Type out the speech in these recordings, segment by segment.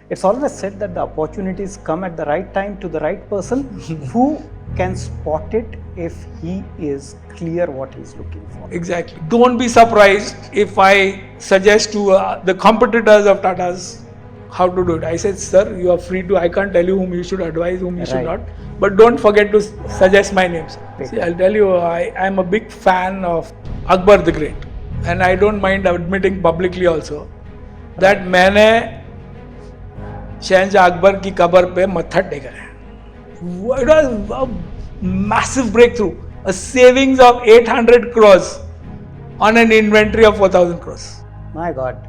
It's always said that the opportunities come at the right time to the right person who can spot it if he is clear what he's looking for. Exactly. Don't be surprised if I suggest to the competitors of Tata's how to do it. I said, sir, you are free to, I can't tell you whom you should advise, whom you should Right. not. But don't forget to suggest my name, sir. Take See, it. I'll tell you, I am a big fan of Akbar the Great. And I don't mind admitting publicly also that मैंने शहंशाह अकबर की कब्र पे मत्था टेका है. It was a massive breakthrough. A savings of 800 crores on an inventory of 4,000 crores. My God.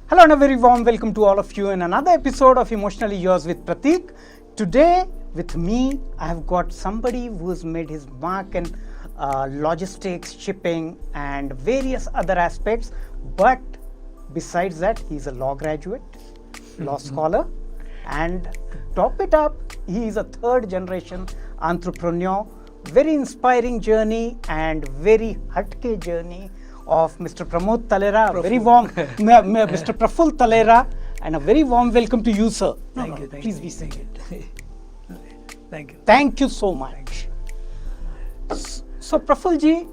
Hello and a very warm welcome to all of you in another episode of Emotionally Yours with Pratik. Today with me, I have got somebody who has made his mark in logistics, shipping and various other aspects. But besides that, he's a law graduate, law scholar, and to top it up, he is a third generation entrepreneur. Very inspiring journey and very hatke journey of Mr. Praful Talera. Very warm, Mr. Praful Talera, and a very warm welcome to you, sir. Thank you. Please be seated. Thank you. Thank you so much. So, Praful ji,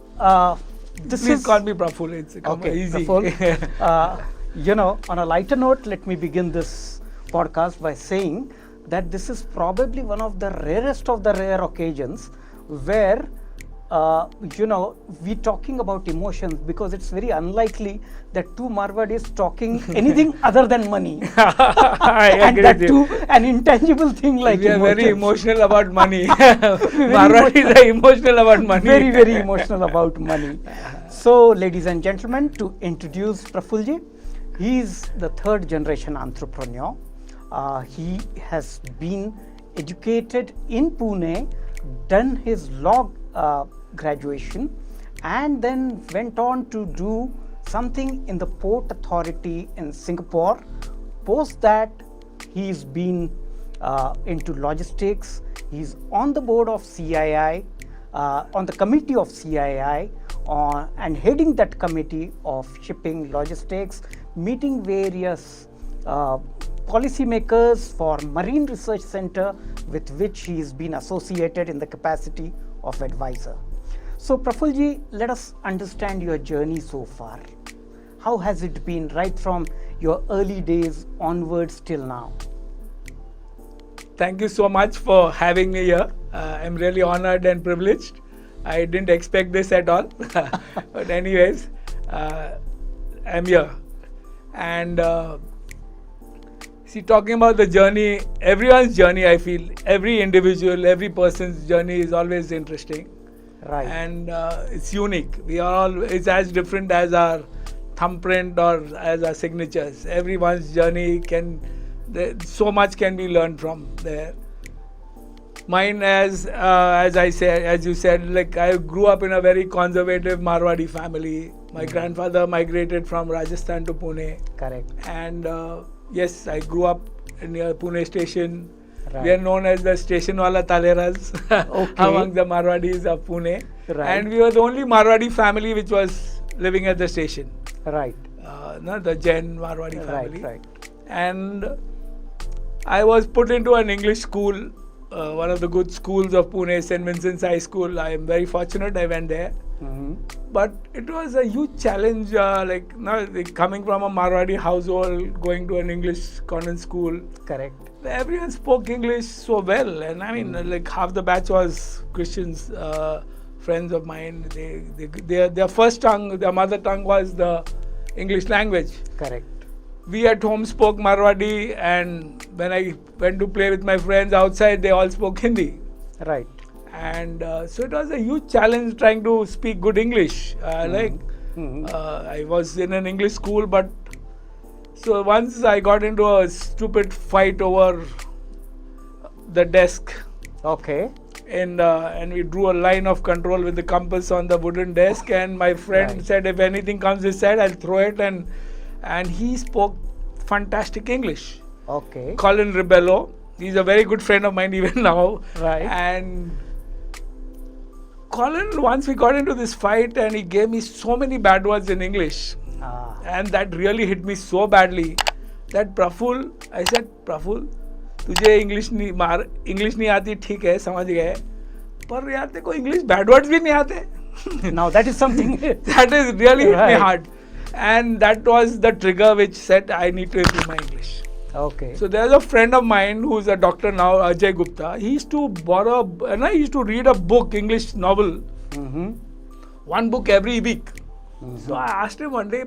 this Please is call me Praful. It's easy. Praful, on a lighter note, let me begin this podcast by saying that this is probably one of the rarest of the rare occasions where we talking about emotions, because it's very unlikely that two Marwadis talking anything other than money. I And agree that with you. too, an intangible thing like We are very emotions. emotional about money. Marwadis are emotional about money. Very, very emotional about money. So, ladies and gentlemen, to introduce Prafulji, he is the third generation entrepreneur. He has been educated in Pune, done his law graduation, and then went on to do something in the Port Authority in Singapore. Post that, he's been into logistics. He's on the board of CII, on the committee of CII, and heading that committee of shipping logistics, meeting various policymakers for Marine Research Center, with which he has been associated in the capacity of advisor. So Prafulji, let us understand your journey so far. How has it been right from your early days onwards till now? Thank you so much for having me here. I'm really honored and privileged. I didn't expect this at all. But anyways, I'm here. And see, talking about the journey, everyone's journey, I feel, every individual, every person's journey is always interesting. Right. And it's unique. We are all, it's as different as our thumbprint or as our signatures. Everyone's journey so much can be learned from there. Mine, as you said, like I grew up in a very conservative Marwadi family. My grandfather migrated from Rajasthan to Pune. Correct. And yes, I grew up near Pune station. Right. We are known as the station wala Taleras among the Marwadis of Pune. Right. And we were the only Marwadi family which was living at the station. Right. The Jain Marwadi family. Right. And I was put into an English school, one of the good schools of Pune, St. Vincent's High School. I am very fortunate I went there. Mm-hmm. But it was a huge challenge, coming from a Marwadi household, going to an English convent school. Correct. Everyone spoke English so well, and I mean, like half the batch was Christians, friends of mine. Their first tongue, their mother tongue was the English language. Correct. We at home spoke Marwadi, and when I went to play with my friends outside, they all spoke Hindi. Right. And so it was a huge challenge trying to speak good English. I was in an English school, but so once I got into a stupid fight over the desk. Okay. And we drew a line of control with the compass on the wooden desk, and my friend said, if anything comes this side, I'll throw it. And he spoke fantastic English. Okay. Colin Ribello. He's a very good friend of mine even now. Right. And Colin, once we got into this fight, and he gave me so many bad words in English. And that really hit me so badly. that Praful, I said, Praful, तुझे English नहीं आती ठीक है समझ गए पर यार तेरे को इंग्लिश बैड वर्ड्स भी नहीं आते. Now that is something. That is really hit me Right. hard, and that was the trigger which said I need to improve my English. Okay. So there's a friend of mine who's a doctor now, Ajay Gupta. He used to he used to read a book, English novel, Mm-hmm. one book every week. So I asked him one day,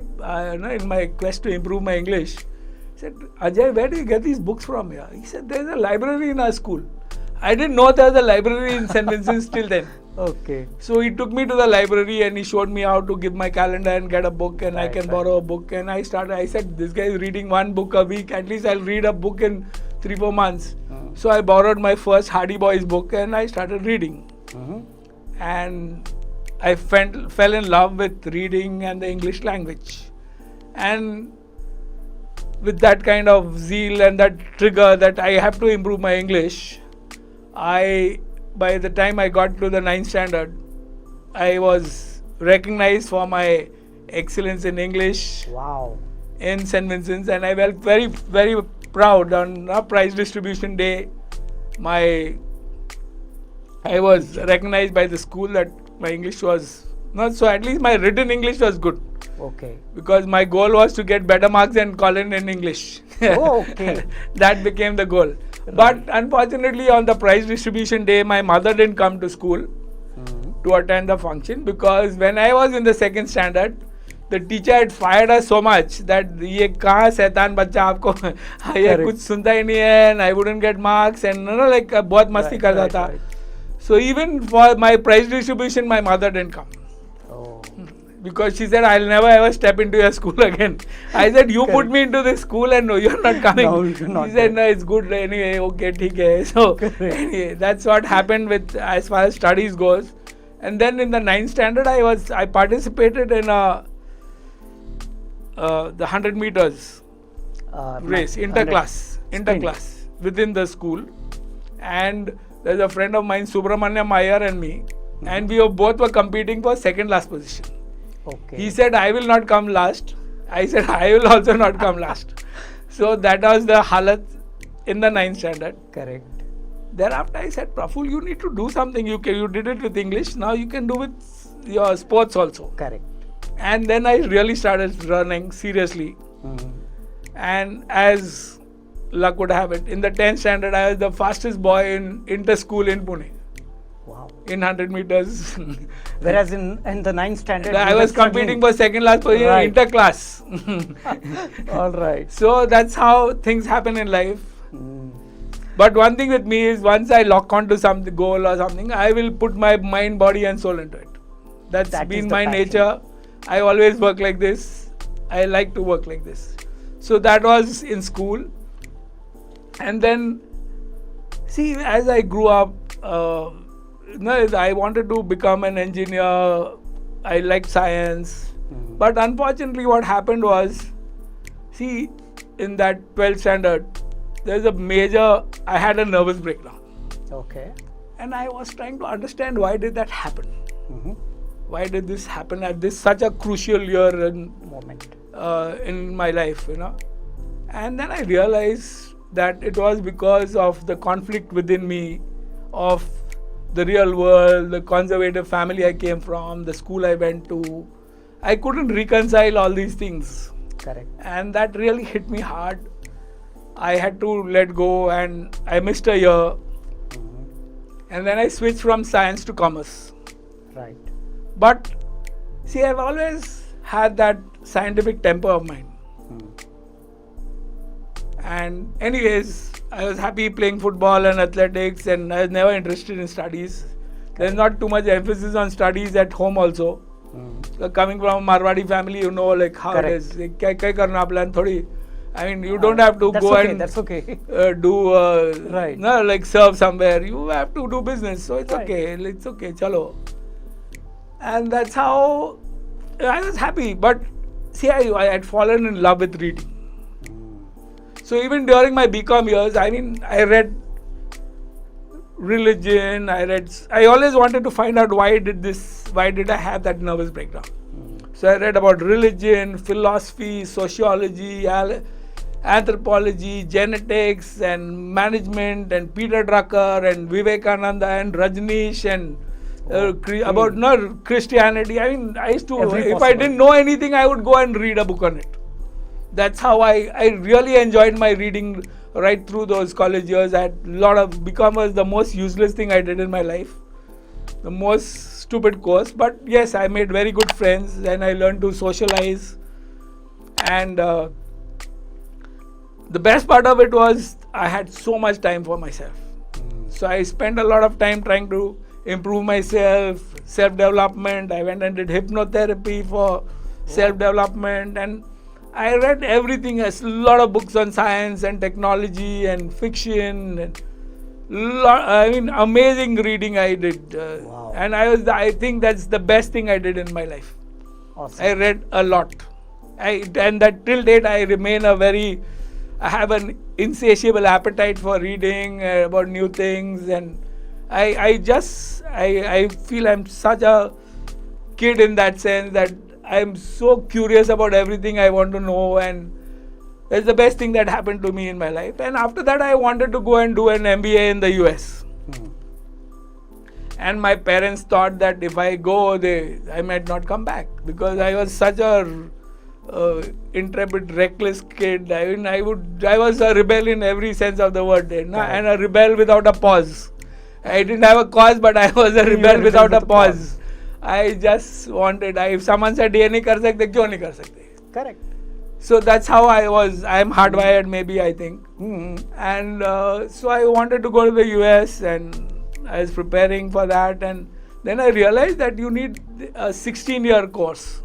in my quest to improve my English, I said, Ajay, where do you get these books from here? He said, there's a library in our school. I didn't know there was a library in St. Vincent's till then. Okay. So he took me to the library and he showed me how to give my calendar and get a book and I Right, can right. borrow a book. And I said, this guy is reading one book a week. At least I'll read a book in 3-4 months. So I borrowed my first Hardy Boys book and I started reading. Mm-hmm. And I fell in love with reading and the English language. And with that kind of zeal and that trigger that I have to improve my English, by the time I got to the 9th standard, I was recognized for my excellence in English Wow. in St. Vincent's, and I felt very, very proud. On our prize distribution day, I was recognized by the school that my English was not so. At least my written English was good, Okay. because my goal was to get better marks than Colin in English. Oh, okay. That became the goal. But unfortunately, on the prize distribution day, my mother didn't come to school to attend the function, because when I was in the 2nd standard, the teacher had fired us so much that ये कहाँ शैतान बच्चा आपको ये Correct. कुछ सुनता ही नहीं है, and I wouldn't get marks, and like बहुत मस्ती Right, करता right, था. right. So even for my prize distribution, my mother didn't come, Oh. because she said, I'll never ever step into your school again. I said, you put Correct. me into this school and no, you're not coming. No, you're not She said, there. no, it's good anyway, okay, theek hai. So Correct. anyway, that's what happened with as far as studies goes. And then in the 9th standard, I participated in the 100 meters race, interclass within the school. And there's a friend of mine, Subramanyam Iyer, and me, and we both were competing for 2nd last position. Okay. He said, I will not come last. I said, I will also not come last. So that was the halat in the 9th standard. Correct. Thereafter, I said, Praful, you need to do something. You did it with English. Now you can do with your sports also. Correct. And then I really started running seriously. Mm-hmm. And as luck would have it, in the 10th standard, I was the fastest boy in inter-school in Pune, Wow. in 100 meters. Whereas in the 9th standard, I you was were competing struggling. for 2nd last position Right. in inter-class. All right. So that's how things happen in life. Mm. But one thing with me is, once I lock onto some goal or something, I will put my mind, body and soul into it. That's That is been the my passion. nature. I always work like this. I like to work like this. So that was in school. And then, see, as I grew up, I wanted to become an engineer. I liked science. Mhm. But unfortunately, what happened was, see, in that 12th standard, there's a major, I had a nervous breakdown. Okay. And I was trying to understand, why did that happen? Mm-hmm. Why did this happen at this such a crucial year Moment. in my life, And then I realized that it was because of the conflict within me, of the real world, the conservative family I came from, the school I went to. I couldn't reconcile all these things. Correct. And that really hit me hard. I had to let go, and I missed a year. Mm-hmm. And then I switched from science to commerce. Right. But see, I've always had that scientific temper of mine. Mm. And anyways, I was happy playing football and athletics, and I was never interested in studies. There's not too much emphasis on studies at home also. Mm. Coming from a Marwadi family, like how Correct. it is. Kya karna plan thodi. I mean, you don't have to That's go okay, and that's okay. do Right. like serve somewhere. You have to do business, so it's Right. okay. It's okay, chalo. And that's how I was happy. But see, I had fallen in love with reading. So even during my BCom years, I mean, I read religion. I always wanted to find out why did I have that nervous breakdown. So I read about religion, philosophy, sociology, anthropology, genetics, and management, and Peter Drucker, and Vivekananda, and Rajneesh, and about Christianity. I mean, I used to, if I didn't know anything, I would go and read a book on it. That's how I really enjoyed my reading right through those college years. I had a lot of, become the most useless thing I did in my life. The most stupid course. But yes, I made very good friends and I learned to socialize. And the best part of it was I had so much time for myself. So I spent a lot of time trying to improve myself, self-development. I went and did hypnotherapy for self-development, and I read everything, a lot of books on science and technology and fiction, and amazing reading I did. And I think that's the best thing I did in my life. Awesome. I read a lot. And that till date I remain I have an insatiable appetite for reading about new things, and I feel I'm such a kid in that sense that I'm so curious about everything I want to know, and that's the best thing that happened to me in my life. And after that I wanted to go and do an MBA in the US. And my parents thought that if I go, I might not come back, because I was such a intrepid, reckless kid. I was a rebel in every sense of the word, and a rebel without a pause. I didn't have a cause, but I was a rebel without a pause. I just wanted, if someone said ye nahi kar sakte, kyun nahi kar sakte? Correct. So that's how I was. I'm hardwired, maybe, I think. And so I wanted to go to the US, and I was preparing for that, and then I realized that you need a 16-year course.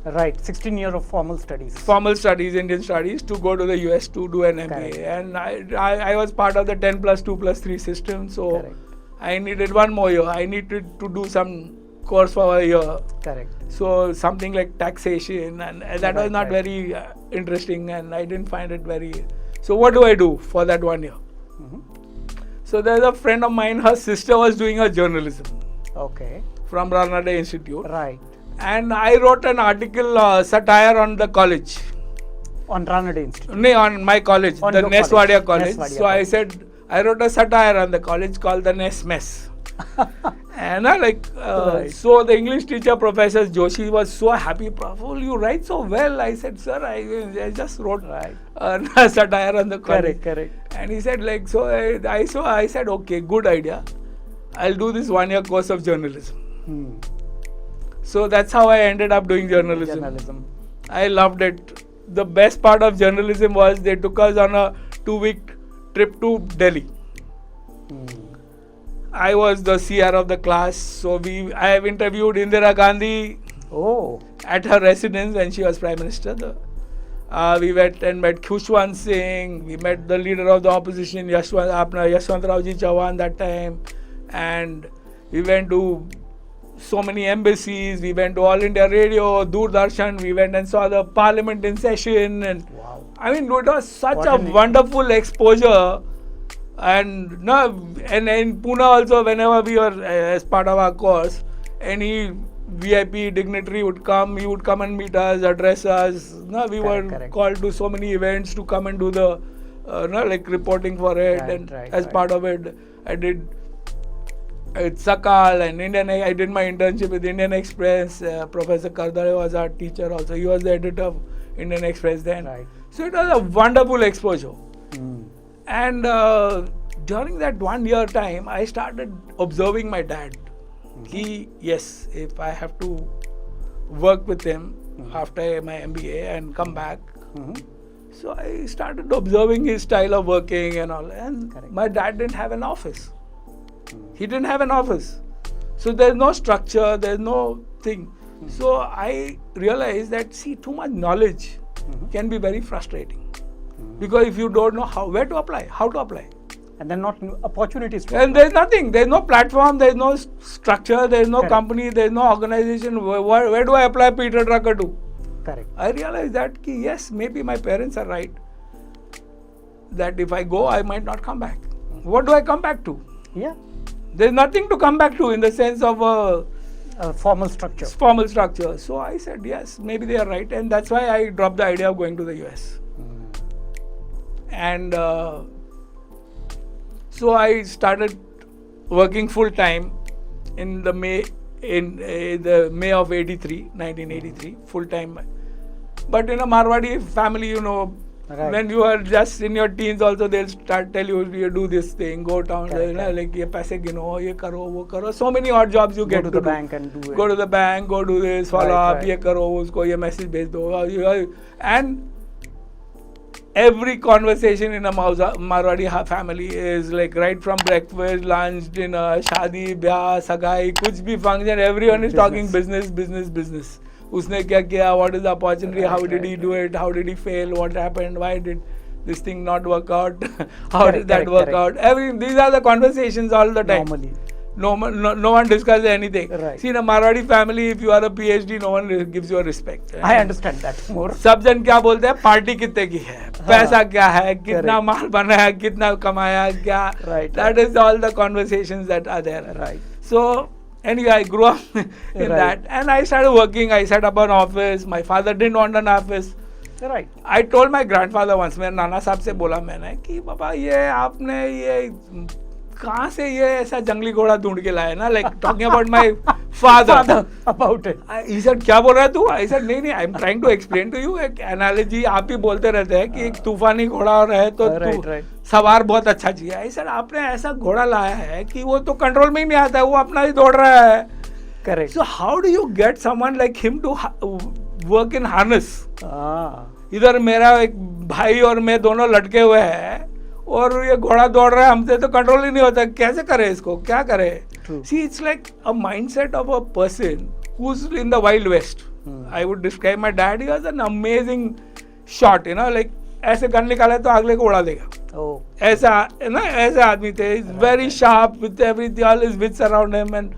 Right, 16 years of formal studies. Formal studies, Indian studies, to go to the US to do an MBA. Correct. And I was part of the 10 plus 2 plus 3 system, so Correct. I needed one more year. I needed to do some course for a year. Correct. So something like taxation, and that was not very interesting, and I didn't find it very... So what do I do for that 1 year? So there's a friend of mine, her sister was doing a journalism. Okay. From Ranade Institute. Right. And I wrote an article, satire on the college. On Ranade Institute? No, on my college, on the Neswadia college. college. So I said, I wrote a satire on the college called the Ness Mess. And so the English teacher, Professor Joshi, was so happy. Praful, you write so well. I said, sir, I just wrote a satire on the college. Correct. And he said, I said, okay, good idea. I'll do this 1 year course of journalism. So that's how I ended up doing journalism. I loved it. The best part of journalism was they took us on a 2-week trip to Delhi. I was the CR of the class, so I have interviewed Indira Gandhi at her residence when she was Prime Minister. We went and met Khushwant Singh, we met the leader of the opposition, Yashwantrao-ji Chauhan that time, and we went to so many embassies, we went to All India Radio, Doordarshan, we went and saw the parliament in session, and I mean, it was such a wonderful exposure. And in Pune also, whenever we were as part of our course, any VIP dignitary would come, he would come and meet us, address us. We were called to so many events to come and do the reporting for it, as part of it, I did Sakal and I did my internship with Indian Express. Professor Kardare was our teacher also. He was the editor of Indian Express then. So it was a wonderful exposure. And during that 1 year time, I started observing my dad. If I have to work with him after my MBA and come back. So I started observing his style of working and all. And my dad didn't have an office. He didn't have an office. So there's no structure, there's no thing. So I realized that, too much knowledge can be very frustrating. Because if you don't know where to apply, how to apply. And then not opportunities to And apply. there's nothing, there's no platform, there's no structure, there's no company, there's no organization. Where do I apply Peter Drucker to? Correct. I realized that, yes, maybe my parents are right. That if I go, I might not come back. What do I come back to? Yeah. There's nothing to come back to in the sense of a formal structure. So I said, yes, maybe they are right. And that's why I dropped the idea of going to the US. And so I started working full time in the May of 1983, full time. But in a Marwadi family, you know, Right. when you are just in your teens also, they'll start tell you do this thing, go down, Correct, you know, correct. like ye paise gino, ye karo, wo karo. So many odd jobs you Go get to the bank and do it. Go to the bank, go do this, follow Right, up, right. ye karo, usko ye message bhej do. And every conversation in a Marwadi family is like right from breakfast, lunch, dinner, shadi, byah, sagai, kuch bhi function, everyone is talking business. Usne kya kiya, what is the opportunity, Right, how did right, he do it, how did he fail, what happened, why did this thing not work out, how Correct, did that correct, work correct. out. These are the conversations all the time. Normally. No one discusses anything. Right. See, in a Marwadi family, if you are a PhD, no one gives you a respect. I understand that more. सब जन क्या बोलते हैं, party कितने की है, पैसा क्या है, कितना Correct. माल बना है, कितना कमाया, क्या. Right, That is all the conversations that are there. Right. So anyway, I grew up in Right. that, and I started working. I set up an office. My father didn't want an office. Right. I told my grandfather once, मेरे नाना साहब से बोला मैंने कि पापा ये आपने ये कहाँ से ये ऐसा जंगली घोड़ा ढूंढ के लाया ना, like talking about my father. About it. He said क्या बोल रहा है तू? I said नहीं I am trying to explain to you, एक analogy आप ही बोलते रहते हैं कि एक तूफानी घोड़ा और है तो Right, तू right. सवार बहुत अच्छा चाहिए. I said आपने ऐसा घोड़ा लाया है कि वो तो कंट्रोल में ही नहीं आता है, वो अपना ही दौड़ रहा है. Correct. So how do you get someone like him to work in harness? इधर मेरा एक भाई और मैं दोनों लटके हुए हैं और ये घोड़ा दौड़ रहा है, हमसे तो कंट्रोल ही नहीं होता. कैसे करे इसको, क्या करे? True. See, it's like a mindset of a person who's in the Wild West. I would describe my dad. He was an amazing shot, you know, like ऐसे गन निकाले तो अगले को उड़ा देगा. Oh. ऐसा ना, ऐसे आदमी थे. He's very sharp with everything, all his wits around him and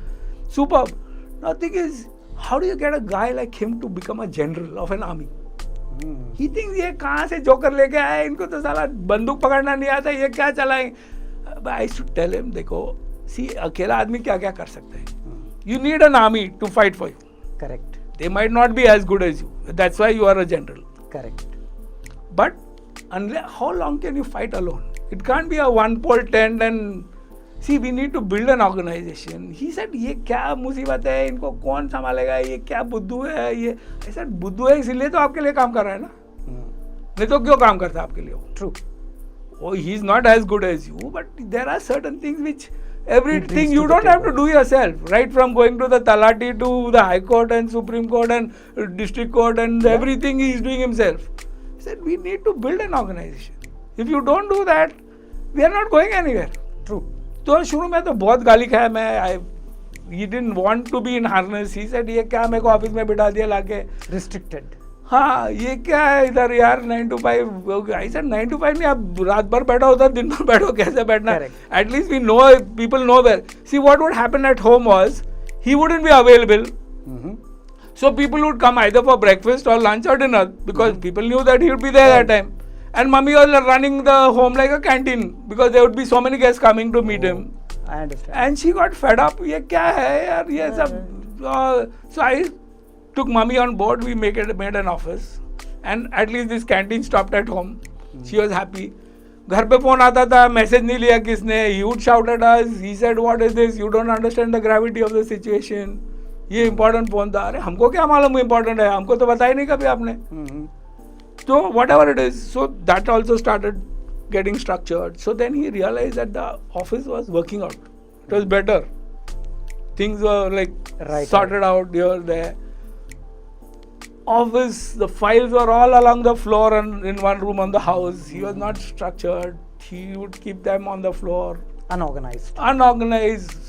superb. Now the thing is, how do you get a guy like him to become a general of an army? He thinks ये कहाँ से joker लेके आए, इनको तो साला बंदूक पकड़ना नहीं आता, ये क्या चलाएं. But I should tell him, देखो, see, अकेला आदमी क्या क्या कर सकता है. You need an army to fight for you. Correct. They might not be as good as you. That's why you are a general. Correct. But unless, how long can you fight alone? It can't be a one-pole tent and see, we need to build an organization. He said, ये क्या मुसीबत है, इनको कौन संभालेगा, ये क्या बुद्धू है, ये. I said, बुद्धू है इसीलिए तो आपके लिए काम कर रहा है ना, नहीं तो क्यों काम करता है आपके लिए वो. True. Oh, he's not as good as you, but there are certain things which everything brings you to the don't have to table. do yourself. Right from going to the Talati to the High Court and Supreme Court and District Court and everything he is doing himself. He said, we need to build an organization. If you don't do that, we are not going anywhere. True. तो शुरू में तो बहुत गाली खाया मैं. He didn't want to be in harness. He said, ये क्या मेरे को ऑफिस में बिठा दिया लाके. Restricted. हाँ, ये क्या है इधर यार 9 to 5. I said 9 to 5 नहीं, आप रात भर बैठा होता, दिन भर बैठो, कैसे बैठना. Correct. At least we know, people know where. See, what would happen at home was, he wouldn't be available. So people would come either for breakfast or lunch or dinner because people knew that he would be there that time. And mummy was running the home like a canteen because there would be so many guests coming to meet him. I understand. And she got fed up. ये क्या है यार, ये सब. So I took mummy on board. We made an office, and at least this canteen stopped at home. She was happy. घर पे phone आता था, मैसेज नहीं लिया किसने. He would shout at us. He said, "What is this? You don't understand the gravity of the situation." ये important phone था. अरे हमको क्या मालूम important है, हमको तो बताया नहीं कभी आपने. So whatever it is, so that also started getting structured. So then he realized that the office was working out. It was better. Things were like sorted out here, there. Office, the files were all along the floor and in one room on the house. He was not structured. He would keep them on the floor. Unorganized.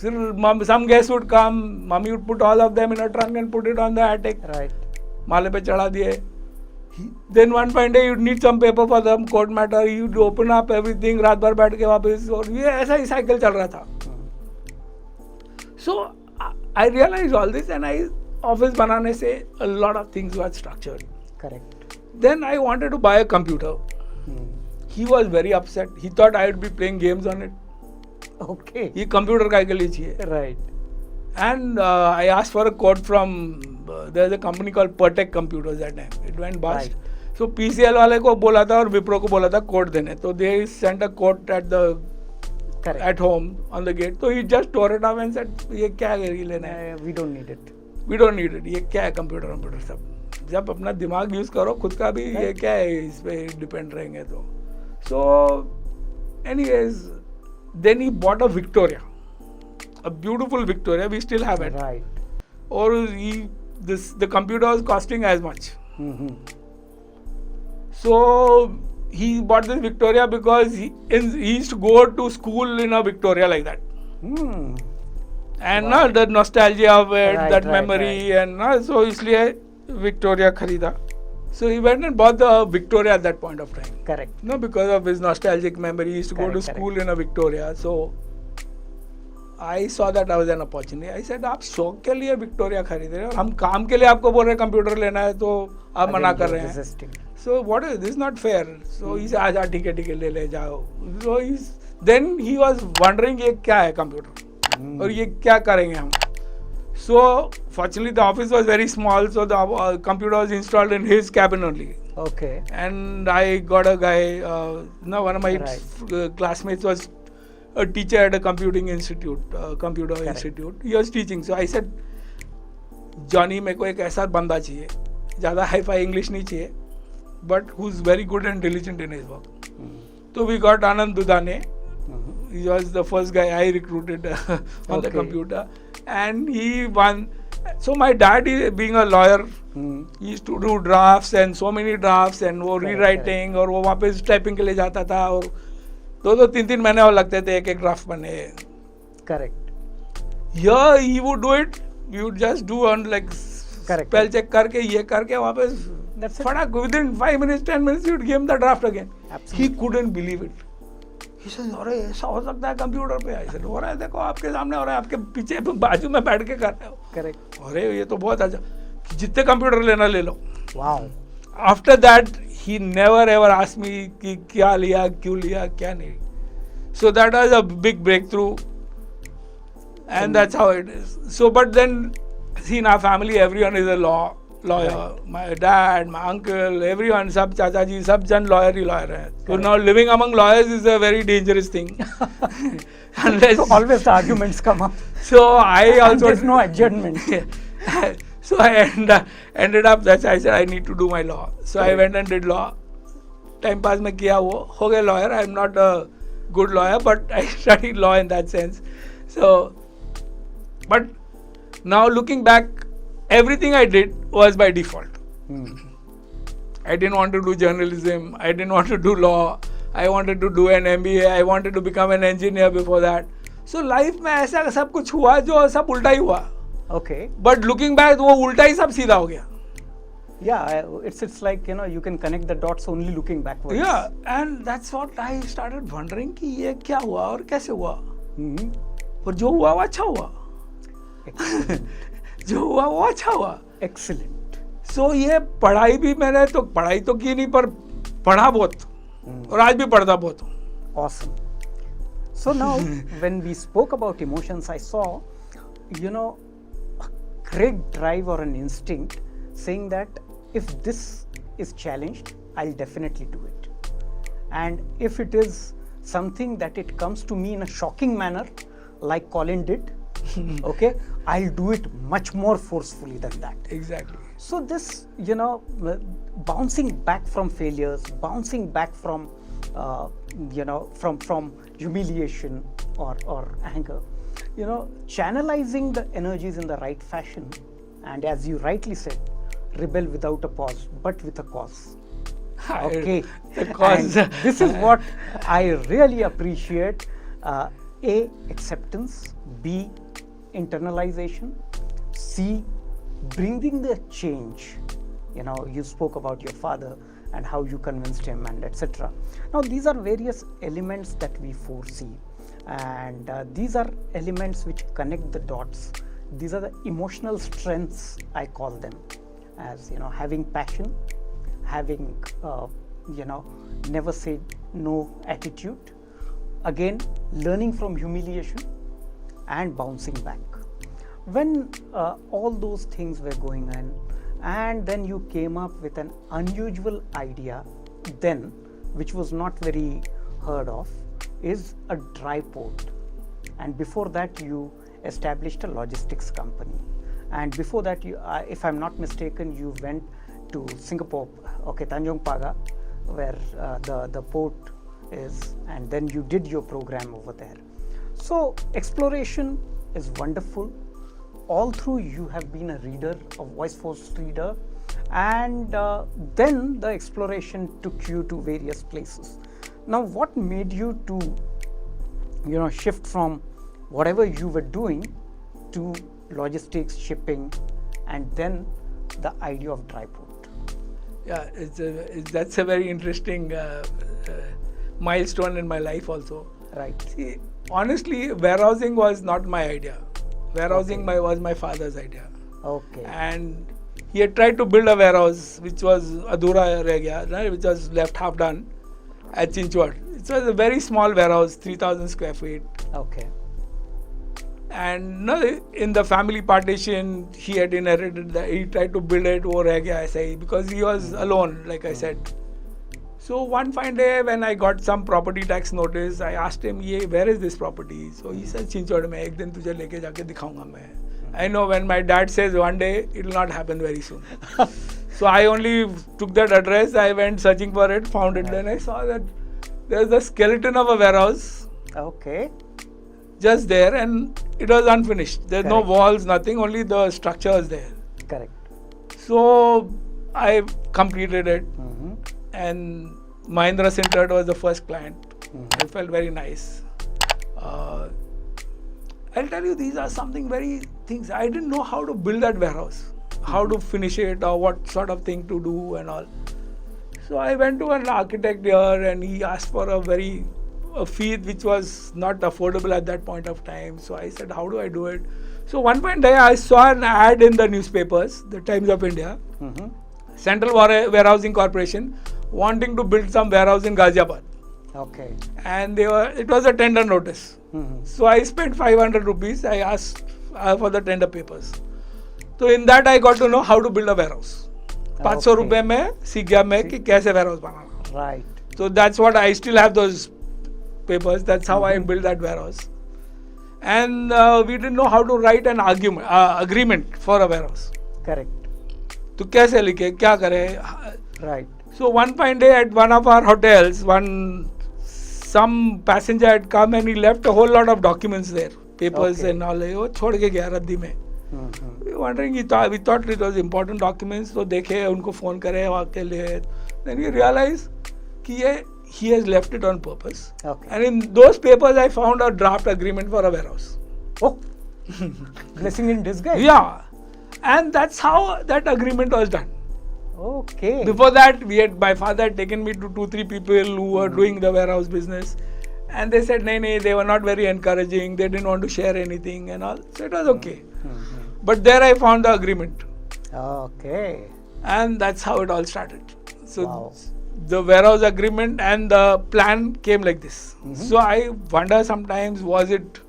Some guests would come. Mummy would put all of them in a trunk and put it on the attic. Right. माले पे चढ़ा दिए. Then one fine day you'd need some paper for them, court matter. You'd open up everything. रात भर बैठ के वापस, और ये ऐसा ही cycle चल रहा था. So I realized all this, and office बनाने से a lot of things were structured. Correct. Then I wanted to buy a computer. He was very upset. He thought I would be playing games on it. Okay. ये computer काय के लिए चाहिए. Right. And I asked for a quote from there's a company called Pertec Computers that time. It went bust. Right. So PCL वाले को बोला था और विप्रो को बोला था कोड देने, तो they sent a code at the Correct. at home on the gate, तो he just tore it off and said ये क्या लेना है, We don't need it. we don't need it, ये क्या है कंप्यूटर सब, जब अपना दिमाग यूज करो खुद का भी, ये क्या है इस पे डिपेंड रहेंगे तो. So anyways, then he bought a Victoria, a beautiful Victoria, we still have it. Right. Or the computer was costing as much. Mm-hmm. So he bought this Victoria because he used to go to school in a Victoria like that. Hmm. And Wow. the nostalgia of it, Right, that right, memory, and so इसलिए Victoria खरीदा. So he went and bought the Victoria at that point of time. Correct. No, because of his nostalgic memory, he used to go to Correct, school in a Victoria. So I saw that as an opportunity. I said, आप शौक के लिए Victoria खरीद रहे हो और हम काम के लिए आपको बोल रहे हैं कंप्यूटर लेना है तो आप मना कर रहे हैं. Resisting. So what is this? Not fair. So he said, आजा ठीक है ले जाओ. So then he was wondering ये क्या है कंप्यूटर और ये क्या करेंगे हम. So fortunately the office was very small, so the computer was installed in his cabin only. Okay. And I got a guy, one of my Right. classmates was a teacher at a computing institute, computer Correct. institute. He was teaching. So I said, Johnny, मेरे को एक ऐसा बंदा चाहिए, ज़्यादा hi-fi English नहीं चाहिए, but who's very good and diligent in his work. So we got Anand Dudane. He was the first guy I recruited on the Okay. computer, and he won. So my dad, being a lawyer, he used to do drafts and so many drafts and वो Correct, rewriting और वो वापस typing के लिए जाता था और 2-3 महीने और लगते थे एक ड्राफ्ट बनने. Correct. Here he would do it. You would just do on like Correct. spell check करके ये करके वापस That's it. फटाक within 5 minutes 10 minutes you would give him the draft again. Absolutely. He couldn't believe it. He says, अरे ऐसा हो सकता है कंप्यूटर पे. I said, हो रहा है, देखो आपके सामने हो रहा है, आपके पीछे बाजू में बैठ के कर रहे हो. Correct. अरे ये तो बहुत अच्छा, जितने कंप्यूटर लेना ले लो. Wow. After that he never ever asked me कि क्या लिया, क्यों लिया, क्या नहीं. So that was a big breakthrough, and that's how it is. So but then see, in our family everyone is a lawyer. Right. My dad, my uncle, everyone, सब चाचा जी सब जन lawyer हैं. So now living among lawyers is a very dangerous thing. Unless So always the arguments come up. so I And also there's no adjournment. So I ended up, that's I said I need to do my law. So I went and did law. Time pass में किया वो हो गया lawyer. I'm not a good lawyer, but I studied law in that sense. So, but now looking back, everything I did was by default. I didn't want to do journalism. I didn't want to do law. I wanted to do an MBA. I wanted to become an engineer before that. So life में ऐसा सब कुछ हुआ जो सब उल्टा ही हुआ. Okay. But looking back, वो उल्टा ही सब सीधा हो गया. Yeah, it's like, you can connect the dots only looking backwards. Yeah, and that's what I started wondering कि ये क्या हुआ और कैसे हुआ. और जो हुआ वो अच्छा हुआ. Excellent. जो हुआ वो अच्छा हुआ. Excellent. So ये पढ़ाई भी मैंने तो पढ़ाई तो की नहीं पर पढ़ा बहुत और आज भी पढ़ता बहुत हूँ. Awesome. So now, when we spoke about emotions, I saw, a great drive or an instinct saying that if this is challenged, I'll definitely do it. And if it is something that it comes to me in a shocking manner, like Colin did, okay, I'll do it much more forcefully than that. Exactly. So this, bouncing back from failures, bouncing back from, from humiliation or anger, channelizing the energies in the right fashion, and as you rightly said, rebel without a pause, but with a cause. Okay, The cause. And this is what I really appreciate. A, acceptance. B, internalization. C, bringing the change. You spoke about your father and how you convinced him and etc. Now these are various elements that we foresee, and these are elements which connect the dots. These are the emotional strengths, I call them, as having passion, having never say no attitude, again learning from humiliation and bouncing back. When all those things were going on, and then you came up with an unusual idea then, which was not very heard of, is a dry port. And before that you established a logistics company, and before that you, if I'm not mistaken, you went to Singapore, okay, Tanjung Pagar, where the port is, and then you did your program over there. So exploration is wonderful. All through you have been a reader, a voice force reader, and then the exploration took you to various places. Now what made you to shift from whatever you were doing to logistics, shipping, and then the idea of dry port? Yeah, that's a very interesting milestone in my life also. Right. See, honestly, warehousing was not my idea. Warehousing was my father's idea. Okay. And he had tried to build a warehouse which was adhura reh gaya, right, which was left half done at Chinchwad. It was a very small warehouse, 3,000 square feet. Okay. And in the family partition, he had inherited that. He tried to build it over reh gaya, because he was alone, like I said. So one fine day when I got some property tax notice, I asked him, where is this property? So he said, Chinchwad mein, ek din tujhe leke jaake dikhaunga main. I know when my dad says one day, it will not happen very soon. So I only took that address, I went searching for it, found it, then I saw that there's the skeleton of a warehouse. Okay. Just there, and it was unfinished. There's no Correct. walls, nothing, only the structure is there. Correct. So I completed it, Mm-hmm. and Mahindra Sintered was the first client. Mm-hmm. I felt very nice. I'll tell you, these are something very things. I didn't know how to build that warehouse, how to finish it, or what sort of thing to do and all. So I went to an architect here, and he asked for a fee which was not affordable at that point of time. So I said, how do I do it? So one point I saw an ad in the newspapers, the Times of India, Mm-hmm. Central Warehousing Corporation, wanting to build some warehouse in Ghaziabad. Okay. And it was a tender notice. Mm-hmm. So I spent 500 rupees. I asked for the tender papers. So in that I got to know how to build a warehouse. 500 रुपए में सीख गया मैं कि कैसे warehouse banana. Right. So that's what I still have those papers. That's how I built that warehouse. And we didn't know how to write an agreement for a warehouse. Correct. तो कैसे लिखे, क्या करें? Right. So one fine day at one of our hotels, some passenger had come and he left a whole lot of documents there, papers Okay. and all. वो छोड़ के गया रद्दी में. Mm-hmm. We were wondering, we thought it was important documents. तो देखे, उनको phone करे वहाँ के लिए. Then we realized कि he has left it on purpose. Okay. And in those papers, I found a draft agreement for a warehouse. Oh, blessing in disguise. Yeah, and that's how that agreement was done. Okay. Before that, my father had taken me to 2-3 people who were doing the warehouse business, and they said, nay, they were not very encouraging. They didn't want to share anything and all. So it was okay. Mm-hmm. But there I found the agreement, Okay. and that's how it all started. So Wow. the warehouse agreement and the plan came like this. Mm-hmm. So I wonder sometimes, was it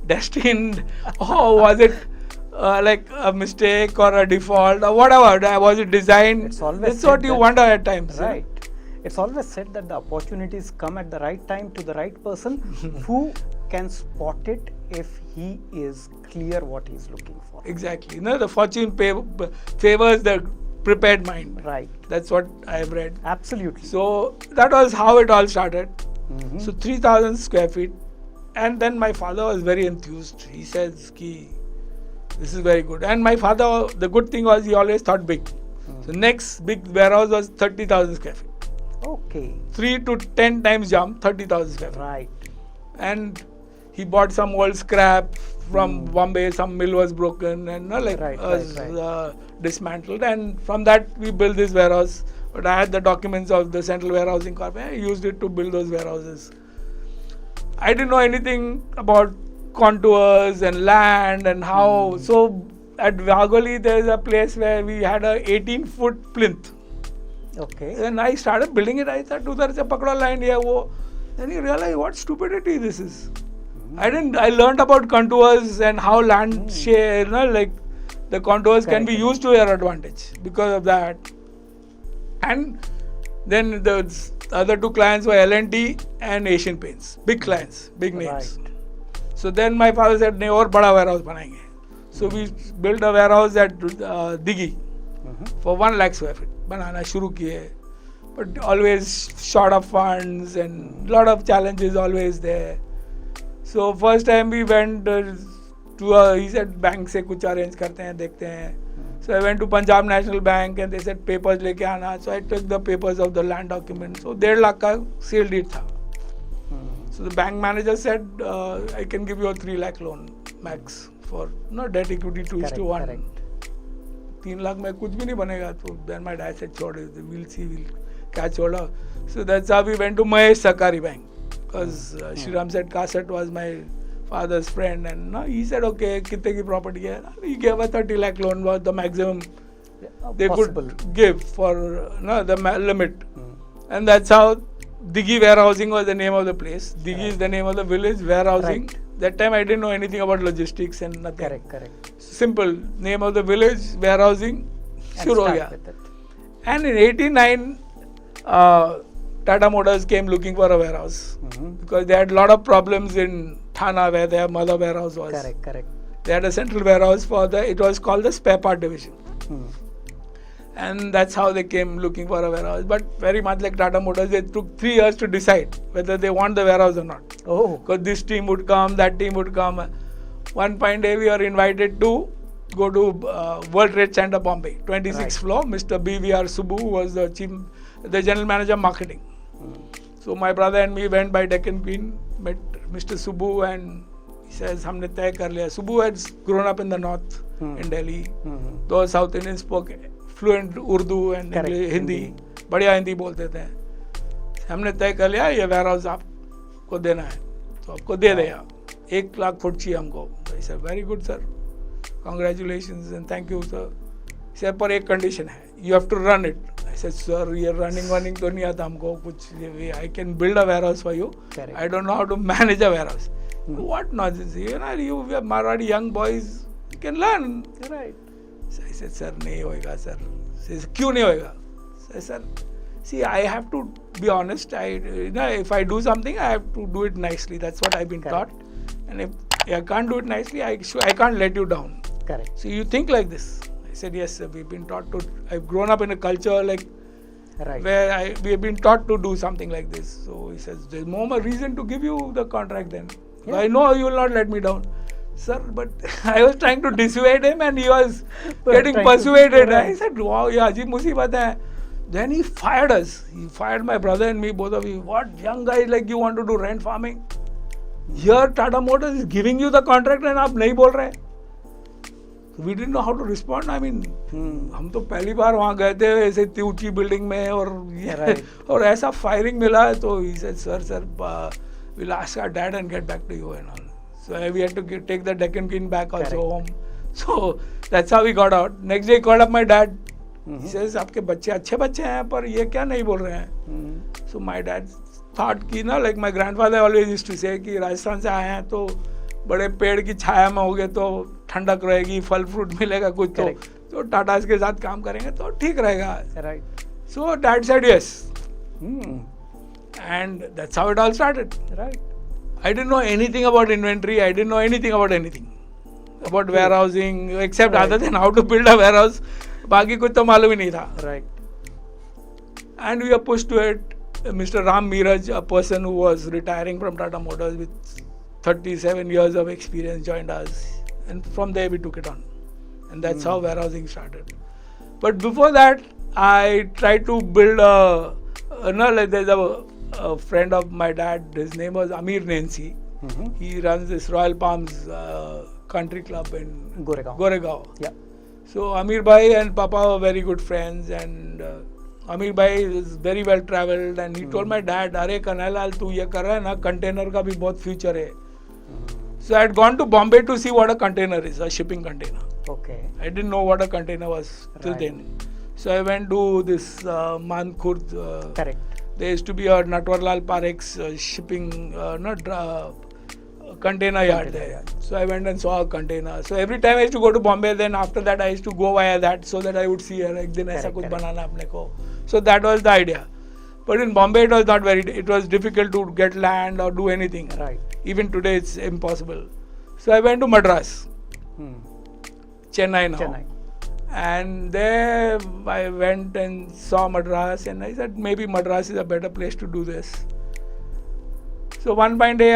destined or was it like a mistake or a default or whatever? Was it designed? It's always That's said what you that- wonder at times. Right. It's always said that the opportunities come at the right time to the right person who can spot it if he is clear what he's looking for. Exactly. The fortune favors the prepared mind. Right. That's what I've read. Absolutely. So that was how it all started. Mhm. So 3,000 square feet. And then my father was very enthused. He says, this is very good. And my father, the good thing was he always thought big. So next big warehouse was 30,000 square feet. Okay. 3 to 10 times jump, 30,000 square feet. Right. And he bought some old scrap from Bombay, some mill was broken and was dismantled. And from that we built this warehouse. But I had the documents of the Central Warehousing Corporation. I used it to build those warehouses. I didn't know anything about contours and land and how. So at Vagoli there is a place where we had a 18-foot plinth. Okay. And I started building it. I thought, udhar se pakda line hai wo. Then you realize what stupidity this is. I learned about contours and how land share, the contours can be Correct. used to your advantage because of that. And then the other two clients were L&T and Asian Paints, big clients, big names. Right. So then my father said, नहीं और बड़ा warehouse बनाएंगे. So we built a warehouse at Dighi for 1 lakh square feet. बनाना शुरू किए, but always short of funds and lot of challenges always there. So first time we went he said bank से कुछ arrange करते हैं, देखते हैं. So I went to Punjab National Bank and they said papers लेके आना. So I took the papers of the land document. So 1.5 lakh का sale deed था. So the bank manager said, I can give you a 3 lakh loan max for debt equity 2:1. Correct. 3 lakh में कुछ भी नहीं बनेगा. So then my dad said, छोड़, we'll see, क्या छोड़ा. So that's how we went to Mahesh Sakari Bank because Shriram said Kasat was my father's friend and he said, okay, कितने की property है. He gave a 30 lakh loan was the maximum they Possible. could give for the limit. And that's how Dighi Warehousing was the name of the place. Dighi is the name of the village, warehousing. Right. That time I didn't know anything about logistics and nothing. Correct. Simple name of the village, warehousing, And शुरू हो start गया. with it. And in 89, Tata Motors came looking for a warehouse because they had a lot of problems in Thana where their mother warehouse was. Correct. They had a central warehouse it was called the spare part division. And that's how they came looking for a warehouse. But very much like Tata Motors, they took 3 years to decide whether they want the warehouse or not. Oh. Because this team would come, that team would come. One fine day we are invited to go to World Trade Center, Bombay, 26th Right. floor. Mr. BVR Subbu who was the general manager of marketing. So my brother and me went by Deccan Queen, met Mr. Subbu and he says, हमने तय कर लिया. Subbu had grown up in the north, in Delhi. Those South Indians spoke fluent Urdu and Correct. Hindi. बढ़िया हिंदी बोलते थे. हमने तय कर लिया ये warehouse आपको देना है, तो आपको दे देगा. 1 लाख फुट चाहिए हमको. I said, very good sir, congratulations and thank you sir. He said, पर एक condition है, you have to run it. I said, sir, ये running तो नहीं आता हमको कुछ. I can build a warehouse for you. Correct. I don't know how to manage a warehouse. What nonsense? You are Marathi young boys, you can learn. Right. So I said, sir, नहीं होएगा sir. He said, क्यों नहीं होएगा? I said, sir, see, I have to be honest. If I do something, I have to do it nicely. That's what I've been Correct. taught. And if I can't do it nicely, I can't let you down. Correct. So you think like this. I said, yes, sir, we've been taught to. I've grown up in a culture like Right. where we have been taught to do something like this. So he says, there's no more reason to give you the contract then. Yeah. I know you will not let me down. Sir, but I was trying to dissuade him and he was getting Trying to- persuaded. I right. said, wow, yeah, ajeeb musibat hai. Then he fired us. He fired my brother and me, both of you. What young guys like you want to do rent farming? Here Tata Motors is giving you the contract and आप नहीं बोल रहे. We didn't know how to respond. I mean, हम तो पहली बार वहाँ गए थे ऐसे इतनी ऊंची बिल्डिंग में और Right. और ऐसा फायरिंग मिला है तो he said, sir, we'll ask our dad and get back to you and all. So we had to take the Deccan Queen back also Correct. home. So that's how we got out. Next day he called up my dad. He says, आपके बच्चे अच्छे बच्चे हैं पर ये क्या नहीं बोल रहे हैं. So my dad thought कि ना, like my grandfather always used to say कि राजस्थान से आए हैं तो बड़े पेड़ की छाया में होगे तो ठंडक रहेगी, फल फ्रूट मिलेगा कुछ तो टाटास के साथ काम करेंगे तो ठीक रहेगा. Right. So dad said yes. And that's how it all started. Right. I didn't know anything about inventory. I didn't know anything about anything. About warehousing, except Right. other than how to build a warehouse. बाकी कुछ तो मालूम ही नहीं था. Right. And we were pushed to it. Mr. Ram Meeraj, a person who was retiring from Tata Motors with 37 years of experience, joined us. And from there we took it on. And that's how warehousing started. But before that, I tried to build there's a friend of my dad, his name was Amir Nancy. He runs this Royal Palms country club in Goregaon. Yeah. So Amir Bhai and Papa were very good friends and Amir Bhai is very well travelled and he told my dad, अरे कन्हैयालाल तू ये कर रहा है ना, container का भी बहुत फ्यूचर है. So I had gone to Bombay to see what a container is, a shipping container. Okay. I didn't know what a container was till Right. then. So I went to this Mankhurd. Correct. There used to be a Natwarlal Parekh's shipping, container yard there. So I went and saw a container. So every time I used to go to Bombay, then after that I used to go via that so that I would see like दिन ऐसा कुछ बनाना अपने को. So that was the idea. But in Bombay it was not it was difficult to get land or do anything. Right. Even today it's impossible. So I went to Madras, Chennai now. Chennai. And there I went and saw Madras and I said maybe Madras is a better place to do this. So one fine day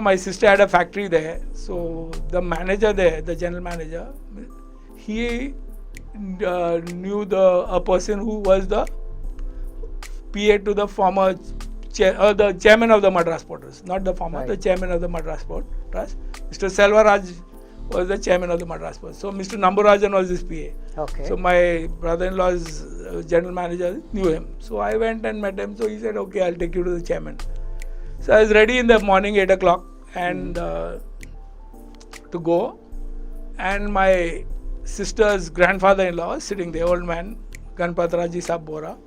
my sister had a factory there. So the manager there, the general manager, he knew a person who was the PA to the former the chairman of the Madras Porters, not the former, the chairman of the Madras Porters. Mr. Selvaraj was the chairman of the Madras Porters. So Mr. Namburajan was his PA. Okay. So my brother-in-law's general manager knew him. So I went and met him. So he said, okay, I'll take you to the chairman. So I was ready in the morning, 8 o'clock, and to go. And my sister's grandfather-in-law was sitting there, old man, Ganpataraji Sahab Bora.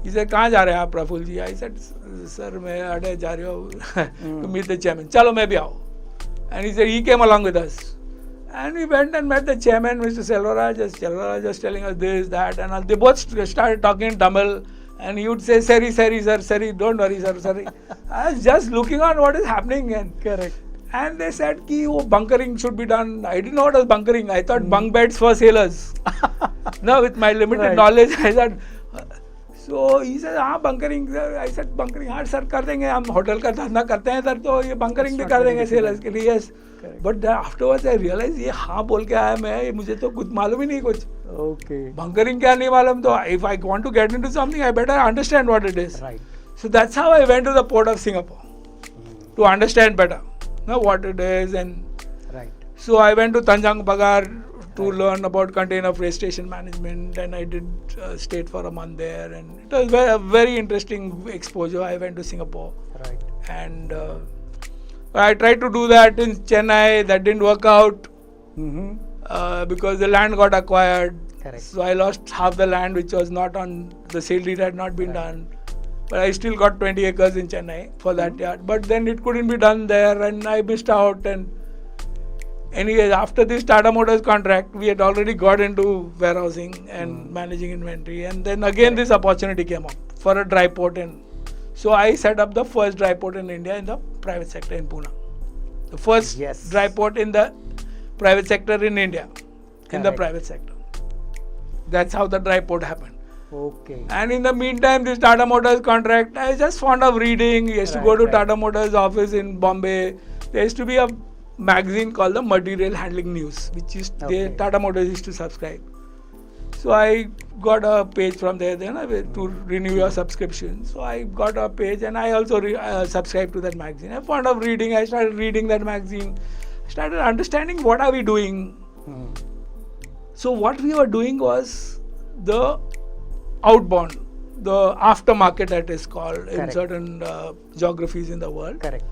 He said, कहाँ जा रहे हैं आप प्रफुल्ल जी? I said, sir, मैं अड़े जा रही हूँ to meet the chairman. चलो मैं भी आओ. And he said, he came along with us. And we went and met the chairman, Mr. Selvaraj. Selvaraj was telling us this, that, and all. They both started talking in Tamil. And he would say, sorry, sir, sorry, don't worry, sir, sorry. I was just looking on what is happening. And correct. And they said, bunkering should be done. I didn't know what was bunkering. I thought bunk beds for sailors. No, with my limited knowledge, I thought. So he said, bunkering. I said, bunkering. हाँ sir, कर देंगे. हम hotel का धंधा करते हैं sir, तो ये bunkering भी कर देंगे sailors के लिए. Yes. But afterwards I realized ये हाँ बोल के आया मैं, मुझे तो कुछ मालूम ही नहीं कुछ. Okay. Bunkering क्या नहीं मालूम, तो if I want to get into something, I better understand what it is. Right. So that's how I went to the port of Singapore to understand better, what it is. And right. So I went to Tanjung Pagar to learn about container freight station management, and I did stayed for a month there, and it was a very interesting exposure. I went to Singapore. Right. And I tried to do that in Chennai. That didn't work out because the land got acquired. Correct. So I lost half the land, which was not on the sale deed had not been done. But I still got 20 acres in Chennai for that yard. But then it couldn't be done there, and I missed out. And anyway, after this Tata Motors contract, we had already got into warehousing and managing inventory. And then again, this opportunity came up for a dry port. And so I set up the first dry port in India in the private sector in Pune. The first dry port in the private sector in India, in the private sector. That's how the dry port happened. Okay. And in the meantime, this Tata Motors contract, I was just fond of reading. I used to go to Tata Motors office in Bombay. There used to be a magazine called the Material Handling News, which Tata Motors used to subscribe. So I got a page from there then to renew your subscription. So I got a page, and I also subscribed to that magazine. I'm fond of reading. I started reading that magazine. I started understanding what are we doing. So what we were doing was the outbound, the aftermarket that is called in certain geographies in the world. Correct.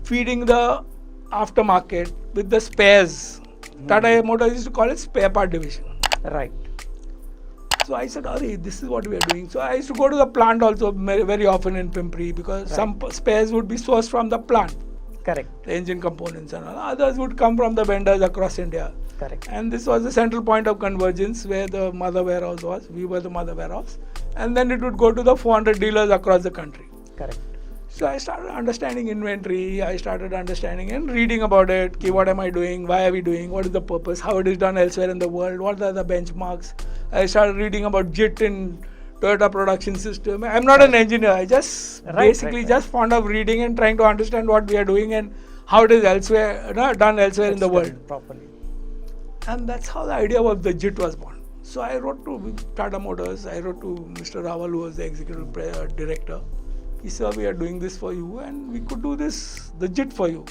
Feeding the aftermarket with the spares. Tata Motors used to call it spare part division. Right. So I said, this is what we are doing. So I used to go to the plant also very often in Pimpri, because some spares would be sourced from the plant. Correct. The engine components and all. Others would come from the vendors across India. Correct. And this was the central point of convergence where the mother warehouse was. We were the mother warehouse. And then it would go to the 400 dealers across the country. Correct. So I started understanding inventory. I started understanding and reading about it. What am I doing? Why are we doing? What is the purpose? How it is done elsewhere in the world? What are the benchmarks? I started reading about JIT in Toyota production system. I'm not an engineer. I just basically just fond of reading and trying to understand what we are doing and how it is elsewhere, done elsewhere in the world. Properly. And that's how the idea of the JIT was born. So I wrote to Tata Motors. I wrote to Mr. Rawal, who was the executive director. He said, we are doing this for you, and we could do this, the JIT for you.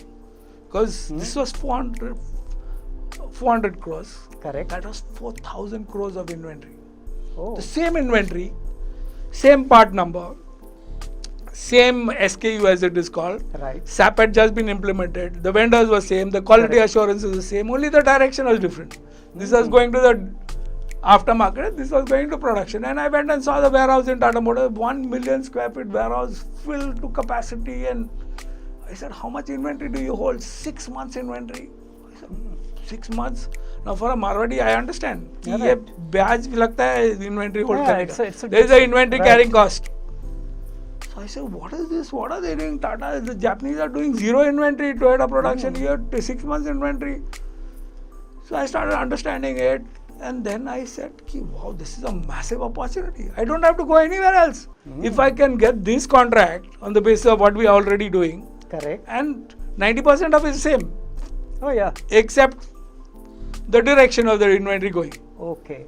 Because this was 400 crores. Correct. That was 4,000 crores of inventory. Oh. The same inventory, same part number, same SKU as it is called. Right. SAP had just been implemented. The vendors were same. The quality assurance is the same. Only the direction was different. This was going to the aftermarket. This was going to production. And I went and saw the warehouse in Tata Motors. 1 million square feet warehouse filled to capacity. And I said, how much inventory do you hold? 6 months inventory. I said, 6 months? Now for a Marwadi, I understand. Yeah, ये right. ब्याज भी लगता है inventory hold Yeah, करने it's का. a There is a inventory right. carrying cost. So I said, what is this? What are they doing? Tata, the Japanese are doing zero inventory. Toyota production here, 6 months inventory. So I started understanding it. And then I said, wow, this is a massive opportunity. I don't have to go anywhere else. If I can get this contract on the basis of what we are already doing, Correct. and 90% of it is same, Oh yeah. except the direction of the inventory going. Okay.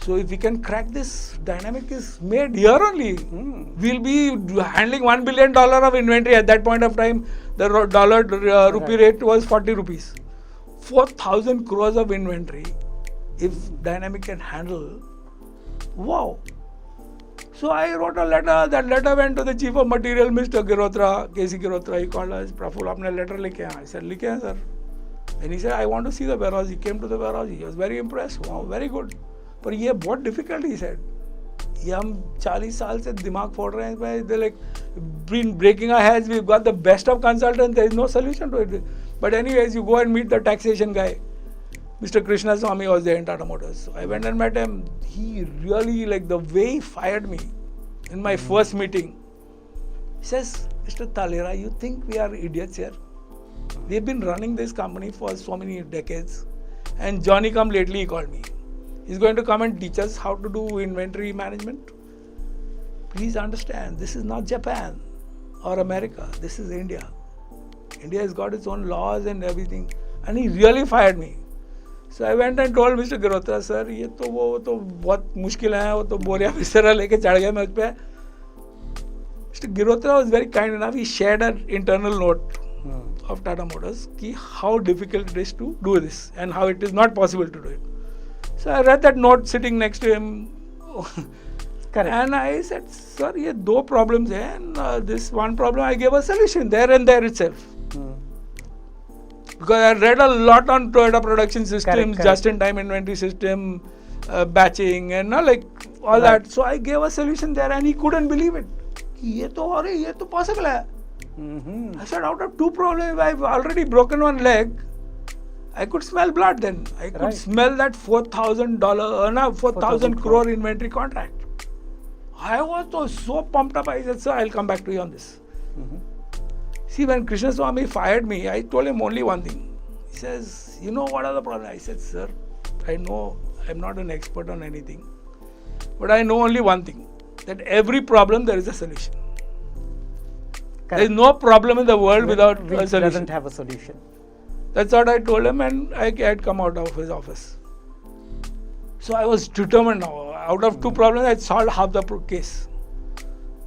So if we can crack this, dynamic is made here only. We'll be handling $1 billion of inventory at that point of time. The rupee rate was 40 rupees. 4,000 crores of inventory. If dynamic can handle, wow. So I wrote a letter. That letter went to the chief of material, Mr. Girotra, KC Girotra. He called us, Praful, aapne letter likhe aaya. I said, likhe aaya, sir. And he said, I want to see the warehouse. He came to the warehouse. He was very impressed. Wow, very good. But ये बहुत difficult, he said. ये हम 40 साल से दिमाग फोड़ रहे हैं. They're like been breaking our heads. We've got the best of consultants. There is no solution to it. But anyways, you go and meet the taxation guy. Mr. Krishna Swamy was there in Tata Motors. So I went and met him. He really, like the way he fired me in my first meeting. He says, Mr. Talera, you think we are idiots here? We've been running this company for so many decades. And Johnny come lately, he called me. He's going to come and teach us how to do inventory management. Please understand, this is not Japan or America. This is India. India has got its own laws and everything. And he really fired me. So I went and told Mr. Girotra, sir, ये तो वो तो बहुत मुश्किल है, वो तो बोरिया बिस्तरा लेके चढ़ गया मैं उस पे. Mr. Girotra was very kind enough. He shared an internal note of Tata Motors ki how difficult it is to do this and how it is not possible to do it. So I read that note sitting next to him. Correct. And I said, sir, ये दो problems हैं, and this one problem I gave a solution there and there itself. Because I read a lot on Toyota production systems, just-in-time inventory system, batching, and like all that. So I gave a solution there, and he couldn't believe it. ये तो हो रही, ये तो possible है. I said, out of two problems, I've already broken one leg. I could smell blood then. I could smell that $4,000 crore inventory contract. I was so pumped up. I said, sir, I'll come back to you on this. See, when Krishna Swamy fired me, I told him only one thing. He says, you know what are the problems? I said, sir, I know I'm not an expert on anything. But I know only one thing. That every problem there is a solution. There is no problem in the world without a solution. Doesn't have a solution. That's what I told him, and I had come out of his office. So I was determined now. Out of two problems, I solved half the case.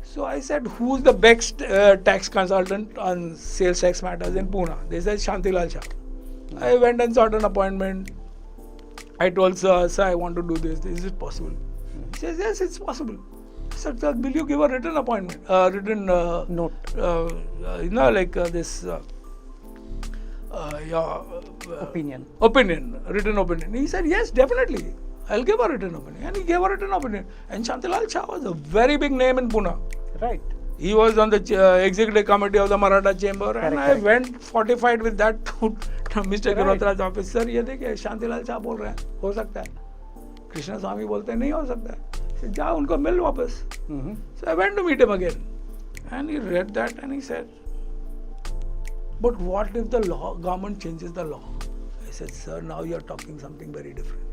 So I said, who's the best tax consultant on sales tax matters in Pune? They said, Shantilal Shah. I went and sought an appointment. I told sir, I want to do this. Is it possible? He says, yes, it's possible. I said, sir, will you give a written appointment? Written note. This Opinion. Written opinion. He said, yes, definitely. I'll give a written opinion. And he gave a written opinion. And Shantilal Shah was a very big name in Pune. Right. He was on the executive committee of the Maratha Chamber, and I went fortified with that to Mr. Girotra's office. Sir, ये देखिए शांतिलाल शाह बोल रहे हैं, हो सकता है. कृष्णा स्वामी बोलते हैं नहीं हो सकता है. जा उनको मिल वापस. So I went to meet him again, and he read that and he said, but what if the government changes the law? I said, sir, now you are talking something very different.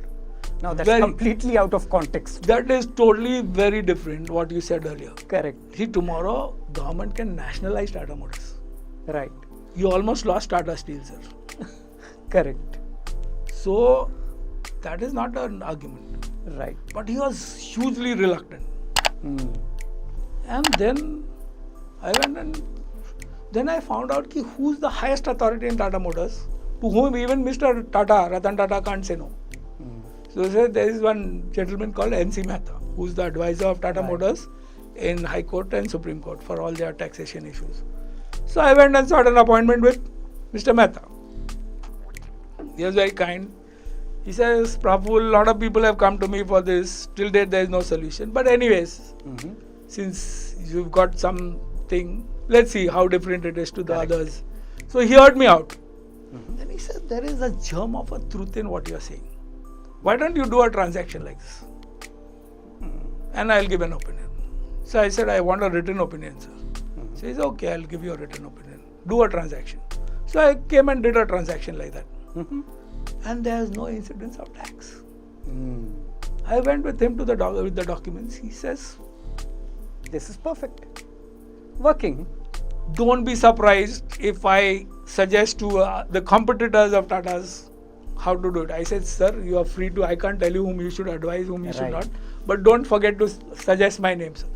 Now that's completely out of context. That is totally very different what you said earlier. Correct. See, tomorrow government can nationalize Tata Motors. Right. You almost lost Tata Steel, sir. Correct. So that is not an argument. Right. But he was hugely reluctant. And then I went and then I found out who's the highest authority in Tata Motors, to whom even Mr. Tata, Ratan Tata, can't say no. So there is one gentleman called N.C. Mehta, who's the advisor of Tata Motors in High Court and Supreme Court for all their taxation issues. So I went and sought an appointment with Mr. Mehta. He was very kind. He says, Praful, a lot of people have come to me for this. Till date, there is no solution. But anyways, since you've got something, Let's see how different it is to the Correct. others. So he heard me out. Then he said, there is a germ of a truth in what you are saying. Why don't you do a transaction like this? And I'll give an opinion. So I said, I want a written opinion, sir. So he said, okay, I'll give you a written opinion. Do a transaction. So I came and did a transaction like that. And there's no incidence of tax. I went with him to the with the documents. He says, This is perfect. Working. don't be surprised if I suggest to the competitors of Tata's how to do it. I said, sir, you are free to, I can't tell you whom you should advise, whom you should Right. not. But don't forget to suggest my name, sir.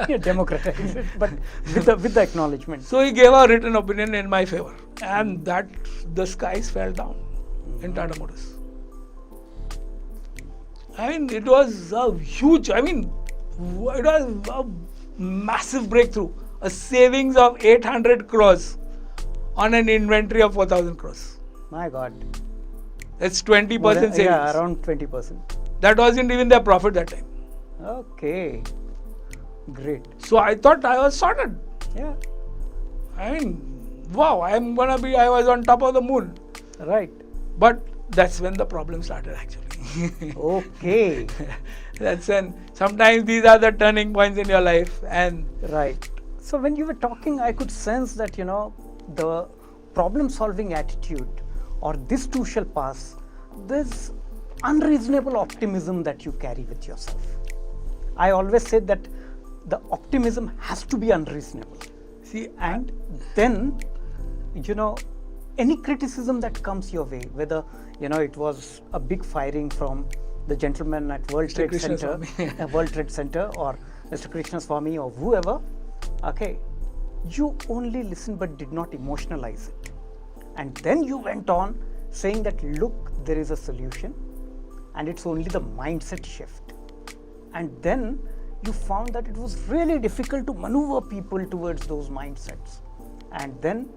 Yeah, democratize it, but with the acknowledgement. So he gave a written opinion in my favor. And that the skies fell down in Tata Motors. I mean, it was a huge, it was a massive breakthrough. A savings of 800 crores on an inventory of 4,000 crores. My God. That's 20% More than- savings. Yeah, around 20%. That wasn't even their profit that time. Okay. Great. So I thought I was sorted. Yeah. I mean, wow, I was on top of the moon. Right. But that's when the problem started actually. Okay. That's when sometimes these are the turning points in your life. And Right. So when you were talking, I could sense that, the problem solving attitude or this too shall pass, this unreasonable optimism that you carry with yourself. I always say that the optimism has to be unreasonable. see, And then, any criticism that comes your way, whether, it was a big firing from the gentleman at World Mr. Trade Krishna Center, Swamy. World Trade Center, or Mr. Krishna Swamy, or whoever, okay, you only listened but did not emotionalize it. And then you went on saying that, look, there is a solution, and it's only the mindset shift. And then you found that it was really difficult to maneuver people towards those mindsets. And then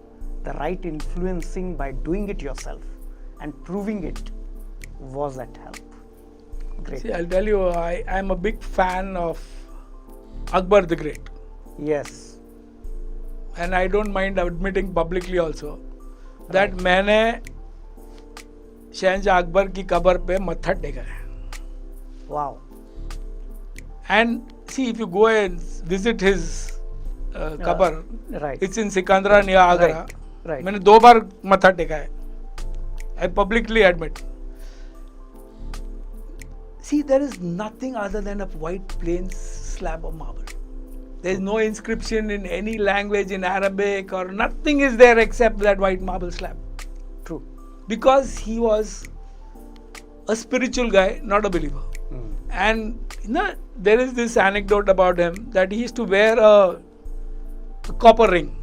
the right influencing by doing it yourself and proving it was at help. Great. see, I'll tell you, I am a big fan of Akbar the Great. Yes. And I don't mind admitting publicly also that मैंने शहंशाह अकबर की कब्र पे मत्था टेका है. Wow. And see, if you go and visit his कब्र, Right. it's in Sikandra near Agra. Right. मैंने 2 बार मत्था टेका है. I publicly admit. See, there is nothing other than a white plain slab of marble. There is no inscription in any language in Arabic or nothing is there except that white marble slab. True. Because he was a spiritual guy, not a believer. And there is this anecdote about him that he used to wear a copper ring.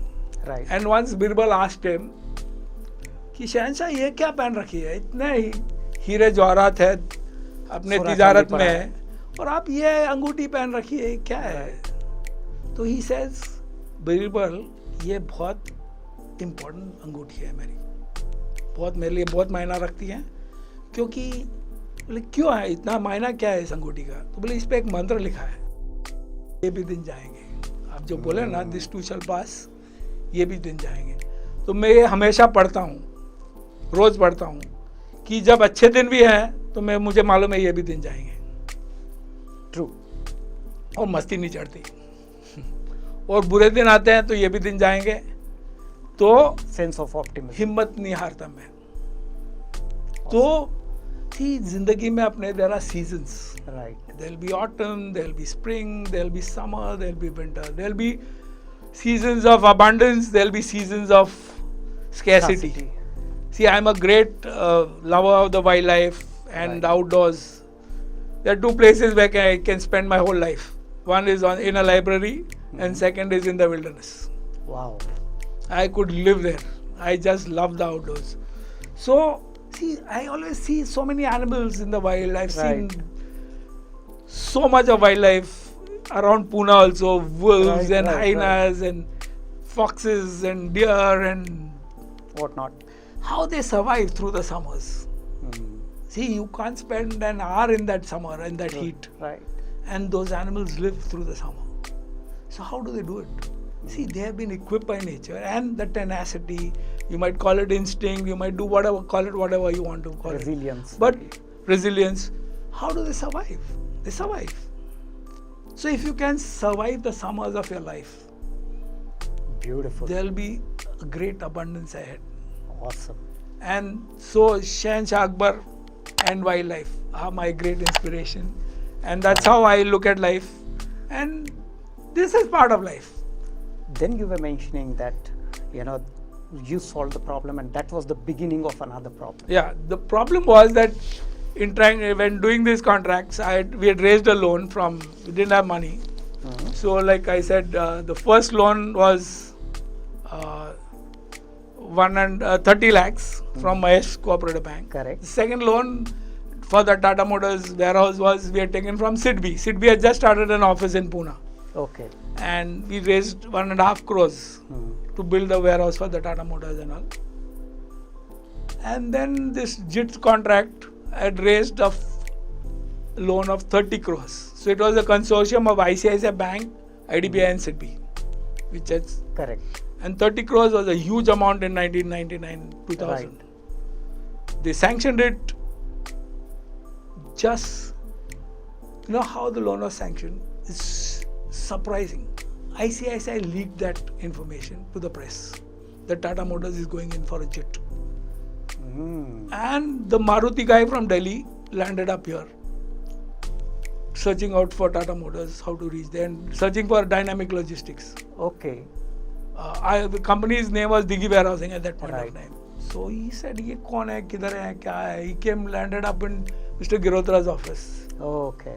Right. And once Birbal asked him कि शहंशाह ये क्या पहन रखी है, इतने हीरे जवाहरात है अपने सोना तिजारत चांदी पड़ा में और आप ये अंगूठी पहन रखी है, क्या है? तो ही सेज, बिरबल, ये बहुत इम्पोर्टेंट अंगूठी है मेरी, बहुत मेरे लिए बहुत मायना रखती है, क्योंकि बोले क्यों है, इतना मायना क्या है इस अंगूठी का? तो बोले इस पे एक मंत्र लिखा है, ये भी दिन जाएंगे. आप जो बोले ना, दिस टू शैल पास, ये भी दिन जाएंगे. तो मैं ये हमेशा पढ़ता हूँ, रोज पढ़ता हूँ कि जब अच्छे दिन भी हैं तो मुझे मालूम है ये भी दिन जाएंगे. True. और मस्ती नहीं चढ़ती. और बुरे दिन आते हैं तो ये भी दिन जाएंगे. तो Sense of optimism. हिम्मत नहीं हारता मैं. तो थी जिंदगी में अपने there are seasons. Right. There'll be autumn, there'll be spring, there'll be summer, there'll be winter, there'll be seasons of abundance, there'll be seasons of scarcity. See, I'm a great lover of the wildlife and the outdoors. There are 2 places where I can spend my whole life. One is in a library and second is in the wilderness. Wow. I could live there. I just love the outdoors. So, see, I always see so many animals in the wild. I've seen so much of wildlife around Pune also, wolves and hyenas and foxes and deer and Whatnot. how they survive through the summers. See, you can't spend an hour in that summer, in that heat. Right. And those animals live through the summer. So how do they do it? See, they have been equipped by nature, and the tenacity, you might call it instinct, you might do whatever, call it whatever you want to call Resilience. it. But resilience, how do they survive? They survive. So if you can survive the summers of your life, Beautiful. there'll be a great abundance ahead. Awesome. And so Shahanshah Akbar and wildlife are my great inspiration. And that's how I look at life. And this is part of life. Then you were mentioning that, you solved the problem and that was the beginning of another problem. Yeah, the problem was that when doing these contracts, we had raised a loan we didn't have money. So like I said, the first loan was 30 lakhs from Mahesh Cooperative Bank. Correct. The second loan for the Tata Motors warehouse we had taken from SIDBI. SIDBI had just started an office in Pune. Okay. And we raised 1.5 crores to build the warehouse for the Tata Motors and all. And then this JIT contract had raised a loan of 30 crores. So it was a consortium of ICICI Bank, IDBI and SIDBI, which is Correct. and 30 crores was a huge amount in 1999, 2000. Right. They sanctioned it just, how the loan was sanctioned? It's surprising. ICICI leaked that information to the press that Tata Motors is going in for a JIT. And the Maruti guy from Delhi landed up here, searching out for Tata Motors, how to reach there, and searching for dynamic logistics. Okay. The company's name was Diggy Warehousing at that point Right. of time. So he said, "Ye kaun hai? Kidhar hai? Kya hai?" He landed up in Mr. Girotra's office. Okay.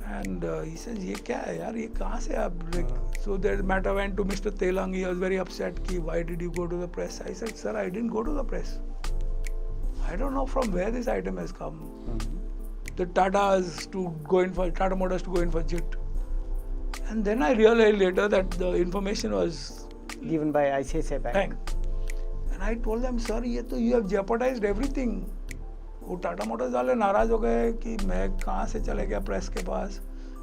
And he says, "Ye kya hai yaar? Ye kahan se aap?" So the matter went to Mr. Telang. He was very upset. Why did you go to the press? I said, "Sir, I didn't go to the press. I don't know from where this item has come. The Tata Motors to go in for JIT." And then I realized later that the information was Given by ICICI Bank. And I told them, "Sir, you have jeopardized everything." वो Tata Motors वाले नाराज हो गए कि मैं कहाँ से चले गया प्रेस के पास,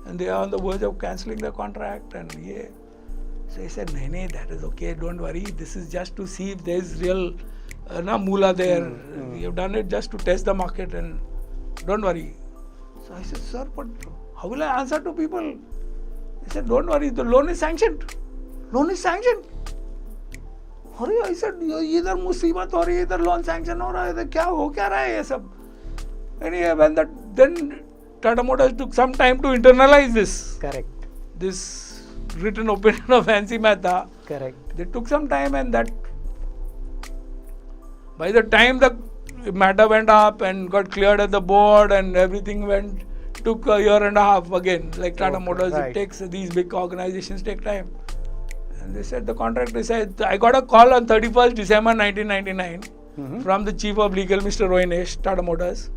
and they are on the verge of cancelling the contract and ये. So he said, "नहीं, that is okay, don't worry. This is just to see if there is real moolah there. We have done it just to test the market and don't worry." So I said, "Sir, but how will I answer to people?" He said, "Don't worry, the loan is sanctioned. Loan is sanctioned." अरे I said, इधर मुसीबत हो रही है, इधर loan sanction हो रहा है, इधर क्या हो क्या रहा है ये सब. Anyway, then Tata Motors took some time to internalize this. Correct. This written opinion of Hansi Mehta. Correct. They took some time, and that by the time the matter went up and got cleared at the board and everything took a year and a half again. Like Tata Motors, right. it takes, these big organizations take time. And they said the contract, I got a call on 31st December 1999 from the chief of legal, Mr. Rohinesh, Tata Motors.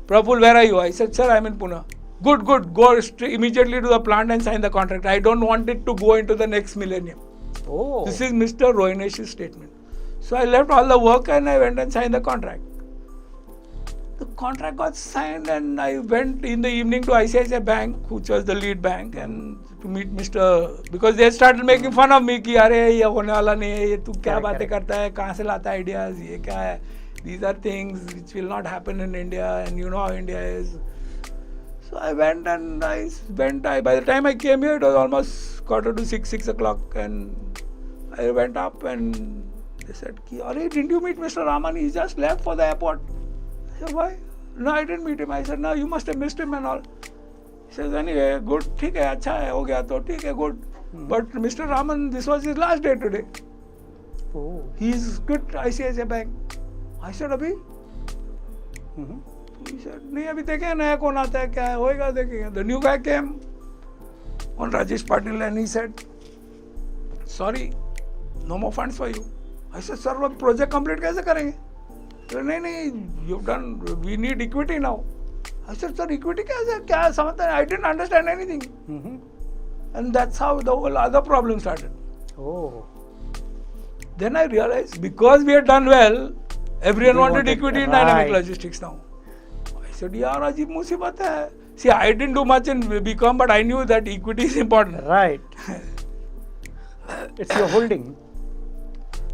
"Praful, where are you?" I said, "Sir, I'm in Pune." Good, go immediately to the plant and sign the contract. I don't want it to go into the next millennium." Oh. This is Mr. Rohinesh's statement. So I left all the work and I went and signed the contract. The contract got signed and I went in the evening to ICICI Bank, which was the lead bank, and to meet because they started making fun of me कि अरे ये होने वाला नहीं है, ये तू क्या बातें करता है, कहाँ से लाता है ideas, ये क्या है? These are things which will not happen in India, and you know how India is. So I went and by the time I came here, it was almost 5:45, 6 o'clock, and I went up and they said, "Arey, didn't you meet Mr. Raman? He just left for the airport." I said, "Why?" "No, I didn't meet him." I said, "No, you must have missed him and all." He says, "Anyway, good, ठीक है, अच्छा है, हो गया तो ठीक है, good. But Mr. Raman, this was his last day today. Oh. He's quit ICICI Bank." I said, "अभी?" He said, "नहीं, अभी देखें नया कौन आता है, क्या है, होएगा देखेंगे." The new guy came on Rajesh Patil and he said, "Sorry, no more funds for you." I said, "Sir, वो project complete कैसे करेंगे?" He said, नहीं, you've done, we need equity now. I said, "Sir, equity क्या समझता है?" I didn't understand anything. And that's how the whole other problem started. Oh. Then I realized, because we had done well, everyone wanted equity in dynamic right. logistics now. I said, "Yaar, ajeeb musibat hai." See, I didn't do much in BCom, but I knew that equity is important. Right. It's your holding.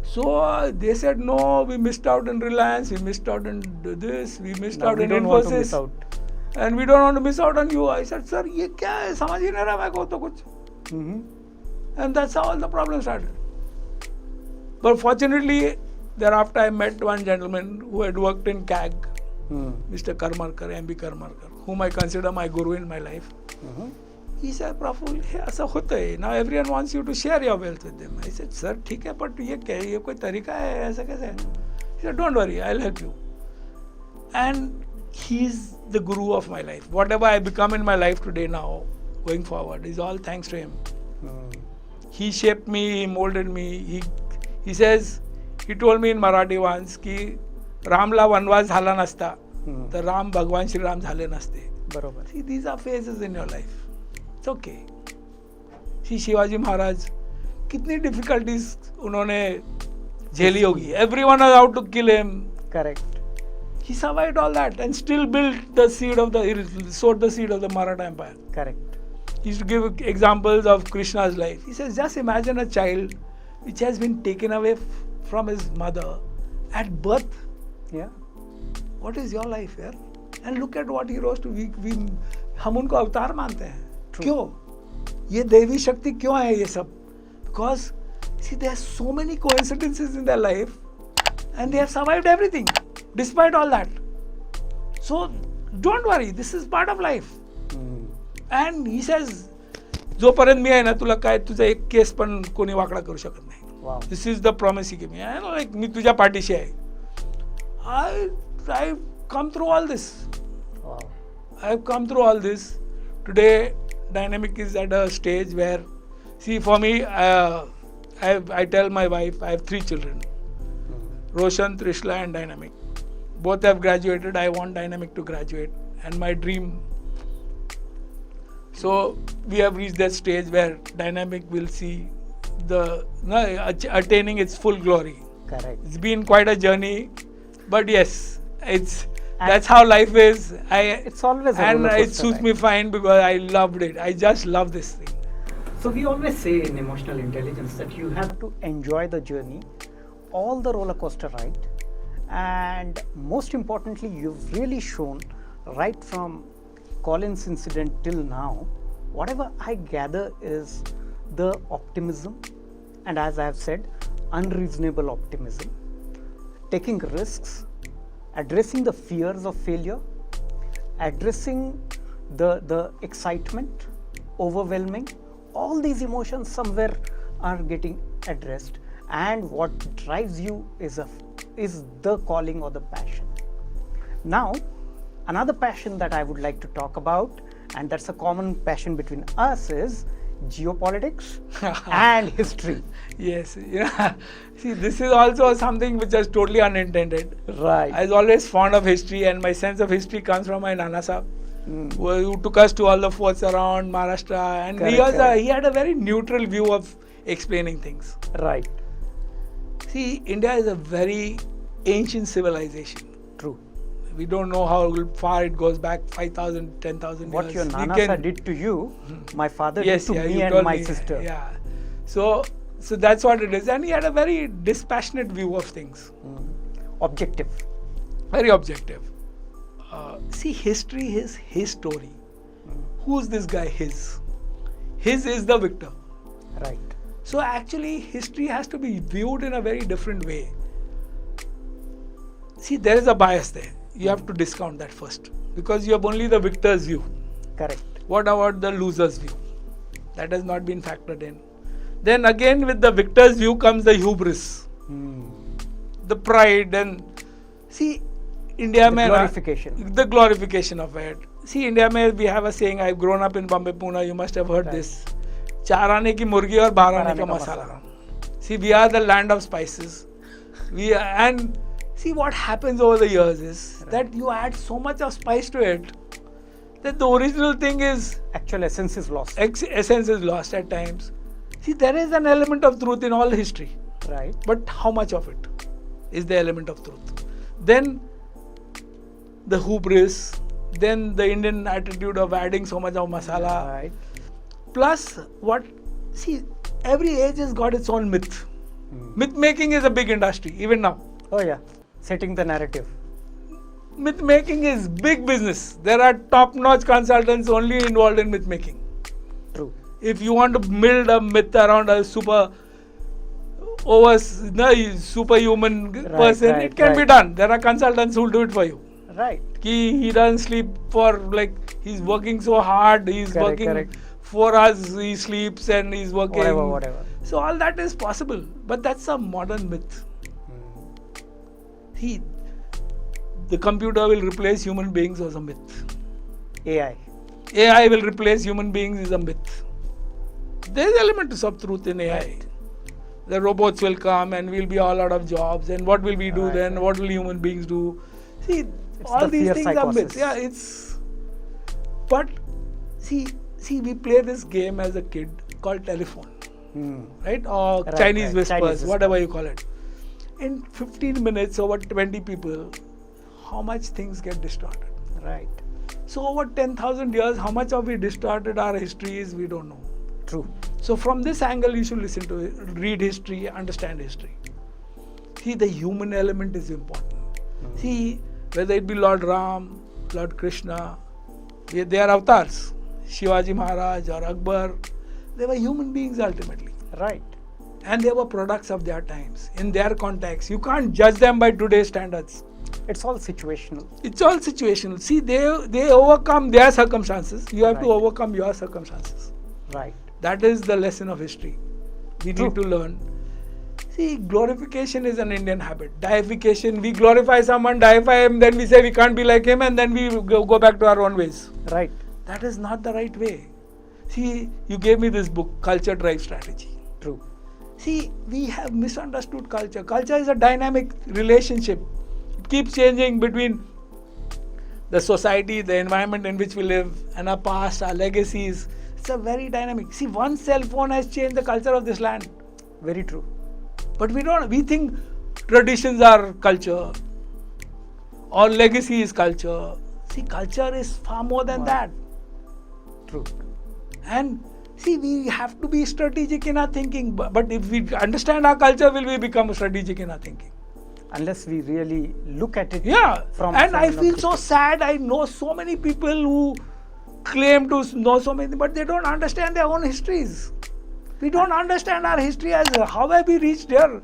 So they said, no, we missed out in Reliance, we missed out in this, we missed Now out we in don't want to miss Infosys, out. and we don't want to miss out on you. I said, sir, ये क्या है? समझ ही नहीं रहा मैं को तो कुछ. And that's how all the problem started. But fortunately, thereafter I met one gentleman who had worked in CAG, Mr. Karmarkar, M.B. Karmarkar, whom I consider my guru in my life. He said, Praful, हे ऐसा होता है. Now everyone wants you to share your wealth with them. I said, sir, ठीक है, but ये क्या है? ये कोई तरीका है? ऐसा कैसे है? He said, don't worry, I'll help you. And he's the guru of my life. Whatever I become in my life today now, going forward, is all thanks to him. He shaped me, he molded me. He says, he told me in Marathi once कि रामला वनवास झाला नसता तर राम भगवान श्री राम झाले नसते. बरोबर. See, these are phases in your life. It's okay. See, Shivaji Maharaj कितनी difficulties उन्होंने झेली होगी. Everyone was out to kill him. Correct. He survived all that and still built the seed of sowed the seed of the Maratha Empire. Correct. He used to give examples of Krishna's life. He says, just imagine a child which has been taken away from his mother at birth. Yeah. What is your life here? And look at what he rose to. हम उनको अवतार मानते हैं. क्यों? ये दैवी शक्ति क्यों है ये सब? Because see, there are so many coincidences in their life, and they have survived everything despite all that. So don't worry, this is part of life. And he says, जोपर्यंत मी आहे ना तुला काय तुझा एक केस पण कोणी वाकडा करू शकत नाही. Wow. This is the promise he gave me. I know, like मी तुझ्या पाठीशी आहे. I've come through all this. Wow. I've come through all this. Today, Dynamic is at a stage where, see, for me, I tell my wife, I have 3 children. Roshan, Trishla and Dynamic. Both have graduated. I want Dynamic to graduate. And my dream. So, we have reached that stage where Dynamic will see attaining its full glory. Correct. It's been quite a journey. But yes, that's how life is. It's always a and roller it coaster, suits right? me fine because I loved it. I just love this thing. So we always say in emotional intelligence that you have to enjoy the journey, all the roller coaster ride, and most importantly, you've really shown right from Collins incident till now, whatever I gather is the optimism, and as I have said, unreasonable optimism, taking risks, addressing the fears of failure, addressing the excitement, overwhelming, all these emotions somewhere are getting addressed, and what drives you is the calling or the passion. Now, another passion that I would like to talk about, and that's a common passion between us, is geopolitics and history. Yes, see, this is also something which is totally unintended. Right. I was always fond of history, and my sense of history comes from my Nana Sahib, who took us to all the forts around Maharashtra, and Correct. he had a very neutral view of explaining things. Right. See, India is a very ancient civilization. True. We don't know how far it goes back, 5,000, 10,000 What years. your Nana did to you, my father did to me you and told my me, sister. Yeah. So that's what it is. And he had a very dispassionate view of things. Objective. Very objective. See, history is his story. Who's this guy? His. His is the victor. Right. So actually, history has to be viewed in a very different way. See, there is a bias there. You have to discount that first, because you have only the victor's view. Correct. What about the loser's view? That has not been factored in. Then again, with the victor's view comes the hubris, the pride, and see, India mein glorification. The glorification of it. See, India mein we have a saying, I've grown up in Bombay, Pune, you must have heard this. चार आने की मुर्गी और बाहर आने का मसाला. See, we are the land of spices. And see, what happens over the years is that you add so much of spice to it that the original thing is... Actual essence is lost. Essence is lost at times. See, there is an element of truth in all history. Right. But how much of it is the element of truth? Then the hubris, then the Indian attitude of adding so much of masala. Right. Plus, what... See, every age has got its own myth. Myth making is a big industry, even now. Oh yeah, setting the narrative. Myth making is big business. There are top-notch consultants only involved in myth making. True. If you want to build a myth around a superhuman person, right, it can be right. done. There are consultants who will do it for you. Right. He doesn't sleep for he's working so hard. He's Correct, working correct. 4 hours. He sleeps and he's working. Whatever. So all that is possible, but that's a modern myth. See, the computer will replace human beings was a myth. AI. AI will replace human beings is a myth. There is element of truth in AI. Right. The robots will come and we'll be all out of jobs. And what will we do Right, then? right. What will human beings do? See, It's all the these fear things psychosis. are myths. Yeah, but see, we play this game as a kid called telephone, right? Or Right, Chinese right. whispers, Chinese whatever you call it. In 15 minutes, over 20 people, how much things get distorted? Right. So over 10,000 years, how much have we distorted our histories? We don't know. True. So from this angle, you should listen to it, read history, understand history. See, the human element is important. See, whether it be Lord Ram, Lord Krishna, they are avatars. Shivaji Maharaj or Akbar, they were human beings ultimately. Right. And they were products of their times, in their context. You can't judge them by today's standards. It's all situational. It's all situational. See, they overcome their circumstances. You have to Right. overcome your circumstances. Right. That is the lesson of history. We True. need to learn. See, glorification is an Indian habit. Deification, we glorify someone, deify him, then we say we can't be like him, and then we go back to our own ways. Right. That is not the right way. See, you gave me this book, Culture Drive Strategy. True. See, we have misunderstood culture. Culture is a dynamic relationship. It keeps changing between the society, the environment in which we live, and our past, our legacies. It's a very dynamic. See, one cell phone has changed the culture of this land. Very true. But we think traditions are culture or legacy is culture. See, culture is far more than that. True. And see, we have to be strategic in our thinking. But if we understand our culture, will we become strategic in our thinking? Unless we really look at it. Yeah. From I an feel so objective. sad. I know so many people who claim to know so many, but they don't understand their own histories. We don't understand our history as how have we reached here.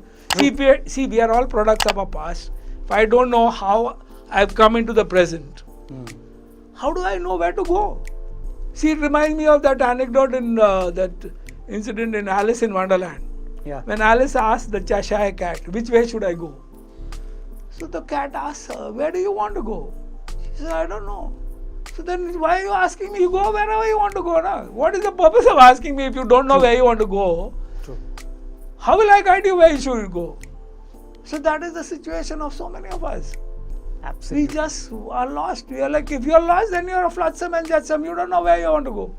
See, we are all products of our past. If I don't know how I've come into the present, how do I know where to go? See, it reminds me of that anecdote in that incident in Alice in Wonderland. Yeah. When Alice asked the Cheshire cat, which way should I go? So the cat asked her, where do you want to go? She said, I don't know. So then why are you asking me? You go wherever you want to go. Na? What is the purpose of asking me if you don't know where you want to go? True. How will I guide you where you should go? So that is the situation of so many of us. Absolutely. We just are lost. We are like, if you're lost, then you're a flotsam and jetsam. You don't know where you want to go.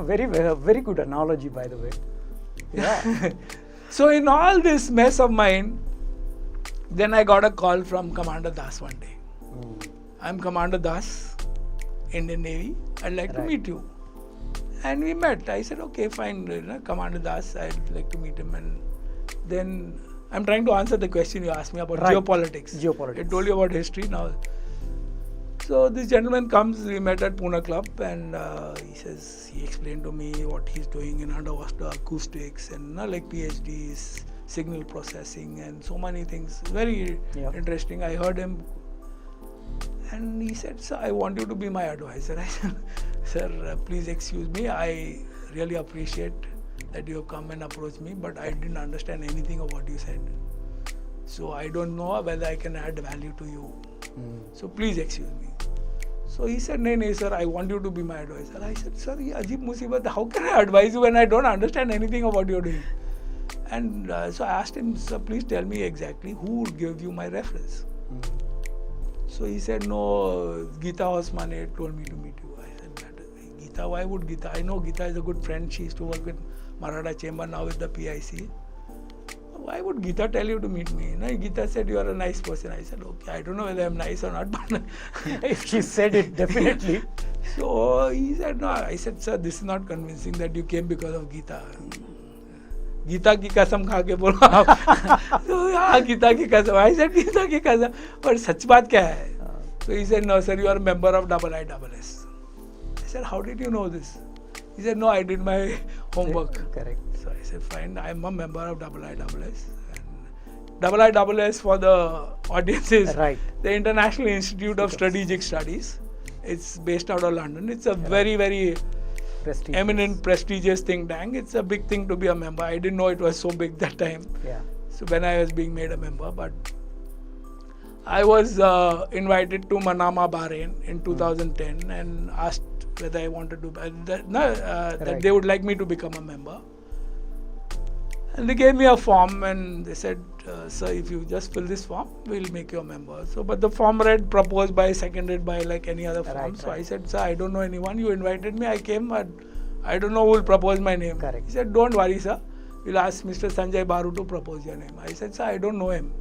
Very good analogy, by the way. Yeah. So in all this mess of mine, then I got a call from Commander Das one day. I'm Commander Das, Indian Navy. I'd like to Right. meet you. And we met. I said, okay, fine, Commander Das, I'd like to meet him. And then I'm trying to answer the question you asked me about Right. geopolitics. Geopolitics. I told you about history now. So this gentleman comes, we met at Pune Club, and he explained to me what he's doing in underwater acoustics and like PhDs, signal processing, and so many things. Very interesting. I heard him. And he said, sir, I want you to be my advisor. I said, sir, please excuse me. I really appreciate that you have come and approached me, but I didn't understand anything of what you said. So I don't know whether I can add value to you. So please excuse me. So he said, no, sir, I want you to be my advisor. I said, sir, ye ajib musibat, how can I advise you when I don't understand anything of what you're doing? And so I asked him, sir, please tell me exactly who would give you my reference. So he said, no, Geeta Osmane told me to meet you. I said, Geeta, why would Geeta? I know Geeta is a good friend. She used to work with Maratha Chamber, now with the PIC. Why would Geeta tell you to meet me? No, Geeta said, you are a nice person. I said, okay, I don't know whether I'm nice or not, but If she said it, definitely. So he said, no. I said, sir, this is not convincing that you came because of Geeta. Gita की कसम खा के बोला आप तो हाँ गीता की कसम आई सेड गीता की कसम पर सच बात क्या है तो he said no sir you are a member of IISS I said how did you know this he said no I did my homework Correct. so I said fine I am a member of IISS and IISS for the audiences Right. the International Institute of Strategic Studies it's based out of London it's a very very Prestigious. eminent prestigious think tank it's a big thing to be a member I didn't know it was so big that time Yeah. so when I was being made a member but I was invited to Manama Bahrain in 2010 and asked whether I wanted to that they would like me to become a member and they gave me a form and they said sir if you just fill this form we'll make you a member so but the form read proposed by seconded by like any other form so I said sir I don't know anyone you invited me I came but I don't know who will propose my name Correct. he said don't worry sir we'll ask Mr. Sanjay Baru to propose your name I said sir I don't know him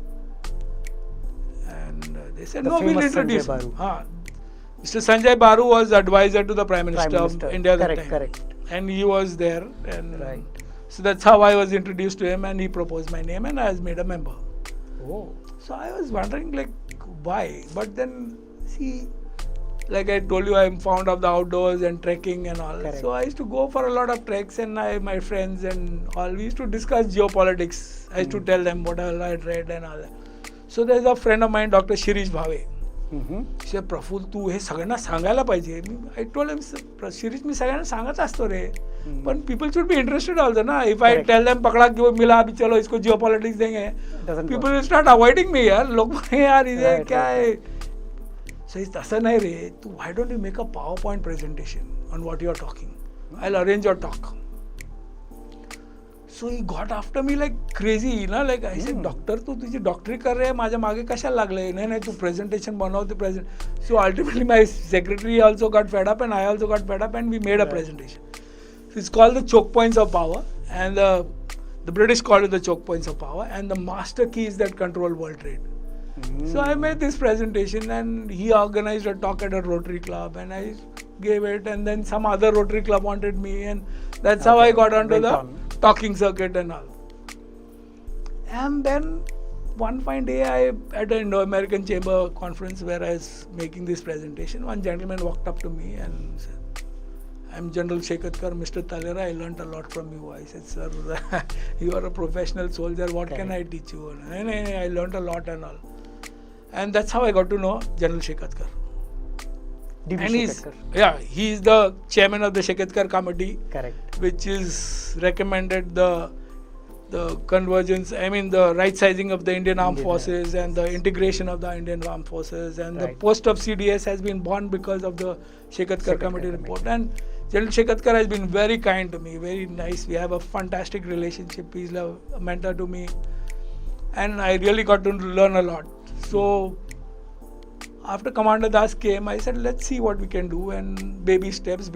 and they said The no we'll famous introduce Sanjay him. Baru. Mr. Sanjay Baru was advisor to the Prime Minister, Minister. of India at Correct, that time correct. and he was there and Right. so that's how I was introduced to him and he proposed my name and I was made a member. Oh. So I was wondering like why but then see like I told you I'm fond of the outdoors and trekking and all Correct. so I used to go for a lot of treks and my friends and all we used to discuss geopolitics I used to tell them what all I had read and all that. So there's a friend of mine Dr. Shirish Bhave Mm-hmm. he said Praful तू हे सगळ्यांना सांगायला पाहिजे I told him Shirish मी सगळ्यांना सांगत असतो रे पण people should be interested also ना if I Correct. tell them पकड़ा कि मिला अभी चलो इसको geopolitics देंगे Doesn't people work. will start avoiding me यार लोग बोलेंगे यार इधे Right, क्या right, है so तसं नाही रे तू why don't you make a PowerPoint presentation on what you are talking I'll arrange your talk so he got after me like crazy ना like I said doctor तू तुझी डॉक्टरी कर रहे माझ्या मागे कशाला लागले नाही नाही तू presentation बनव ते present so ultimately my secretary also got fed up and I also got fed up and we made a presentation so it's called the choke points of power and the British called it the choke points of power and the master keys that control world trade so I made this presentation and he organized a talk at a Rotary Club and I gave it and then some other Rotary Club wanted me and that's how I got onto Went the on. talking circuit and all. And then one fine day I at an Indo-American Chamber conference where I was making this presentation, one gentleman walked up to me and said, I'm General Shekatkar, Mr. Talera, I learnt a lot from you. I said, sir, you are a professional soldier, what can I teach you? And I learnt a lot and all. And that's how I got to know General Shekatkar. DB And Shekatkar. he's the chairman of the Shekatkar committee, Correct. which is recommended the convergence, I mean the right sizing of the Indian Armed Forces and the integration of the Indian Armed Forces and the Right. post of CDS has been born because of the Shekatkar committee report. And General Shekatkar has been very kind to me, very nice. We have a fantastic relationship. He's a mentor to me. And I really got to learn a lot. So after Commander Das came, I said, let's see what we can do and baby steps.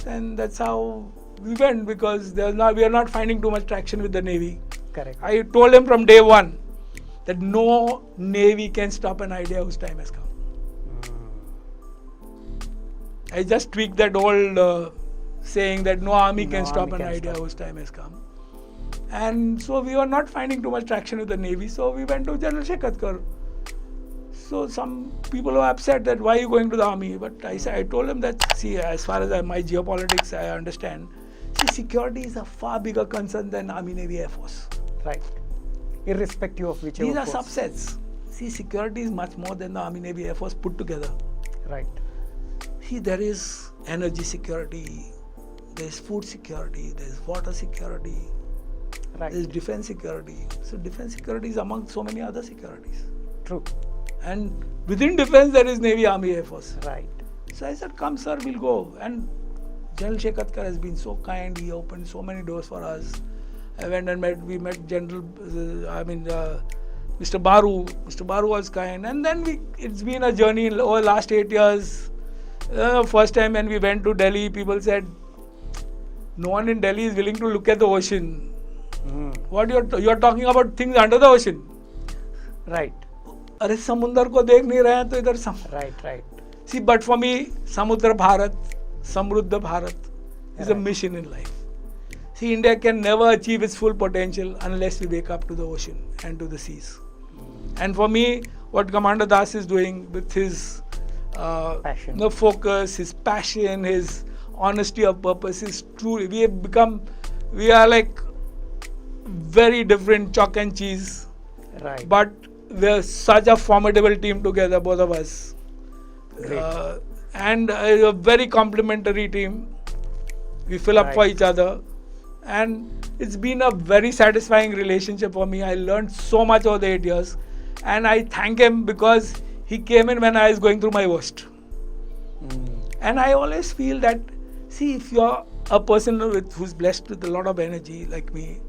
And that's how we went because we are not finding too much traction with the Navy. Correct. I told him from day one that no Navy can stop an idea whose time has come. I just tweaked that old saying that no army can stop an idea whose time has come. And so we were not finding too much traction with the Navy, so we went to General Shekatkar. So some people were upset that why are you going to the army? But I told them that, see, as far as my geopolitics I understand, see, security is a far bigger concern than Army, Navy, Air Force. Right. Irrespective of whichever These are force. subsets. See, security is much more than the Army, Navy, Air Force put together. Right. See, there is energy security, there is food security, there is water security, Right. there is defense security. So defense security is among so many other securities. True. And within defense there is Navy, Army, Air Force. Right. So I said, come sir, we'll go. And General Shekatkar has been so kind, he opened so many doors for us. I went and we met General, Mr. Baru. Mr. Baru was kind. And then it's been a journey over the last 8 years. First time when we went to Delhi, people said, no one in Delhi is willing to look at the ocean. What you're talking about things under the ocean. Right. अरे समुद्र को देख नहीं रहे हैं तो इधर Right, right. See, but for me, Samudra Bharat, Samruddha Bharat is a mission in life. See, India can never achieve its full potential unless we wake up to the ocean and to the seas. And for me, what Commander Das is doing with his Passion. focus, his passion, his honesty of purpose is truly, we are like very different chalk and cheese. Right. But we're such a formidable team together, both of us. Great. And a very complementary team. We fill up for Right. each other. And it's been a very satisfying relationship for me. I learned so much over the 8 years. And I thank him because he came in when I was going through my worst. And I always feel that, see, if you're a person who's blessed with a lot of energy like me,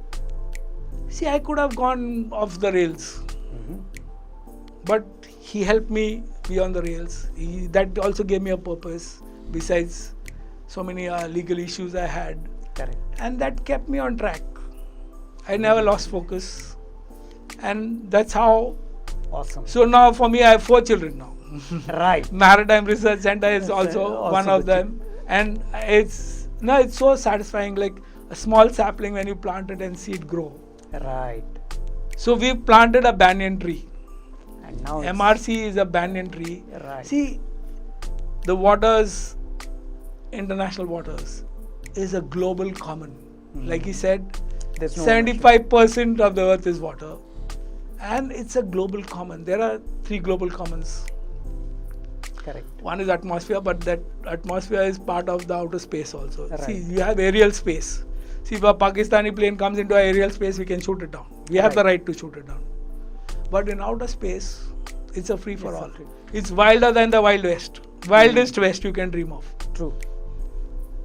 see, I could have gone off the rails. But he helped me be on the rails. That also gave me a purpose, besides so many legal issues I had. Correct. And that kept me on track. I never lost focus. And that's how. Awesome. So now for me, I have 4 children now. Right. Maritime Research Center is also also one of the them. And it's so satisfying, like a small sapling when you plant it and see it grow. Right. So we planted a banyan tree. And now MRC is a banyan tree. Right. See, the waters, international waters, is a global common. Like he said, There's no 75% of the earth is water. And it's a global common. There are 3 global commons. Correct. One is atmosphere, but that atmosphere is part of the outer space also. Right. See, you have aerial space. See, if a Pakistani plane comes into our aerial space, we can shoot it down. We have the right to shoot it down. But in outer space, it's a free for all. free. It's wilder than the Wild West. Wildest West you can dream of. True.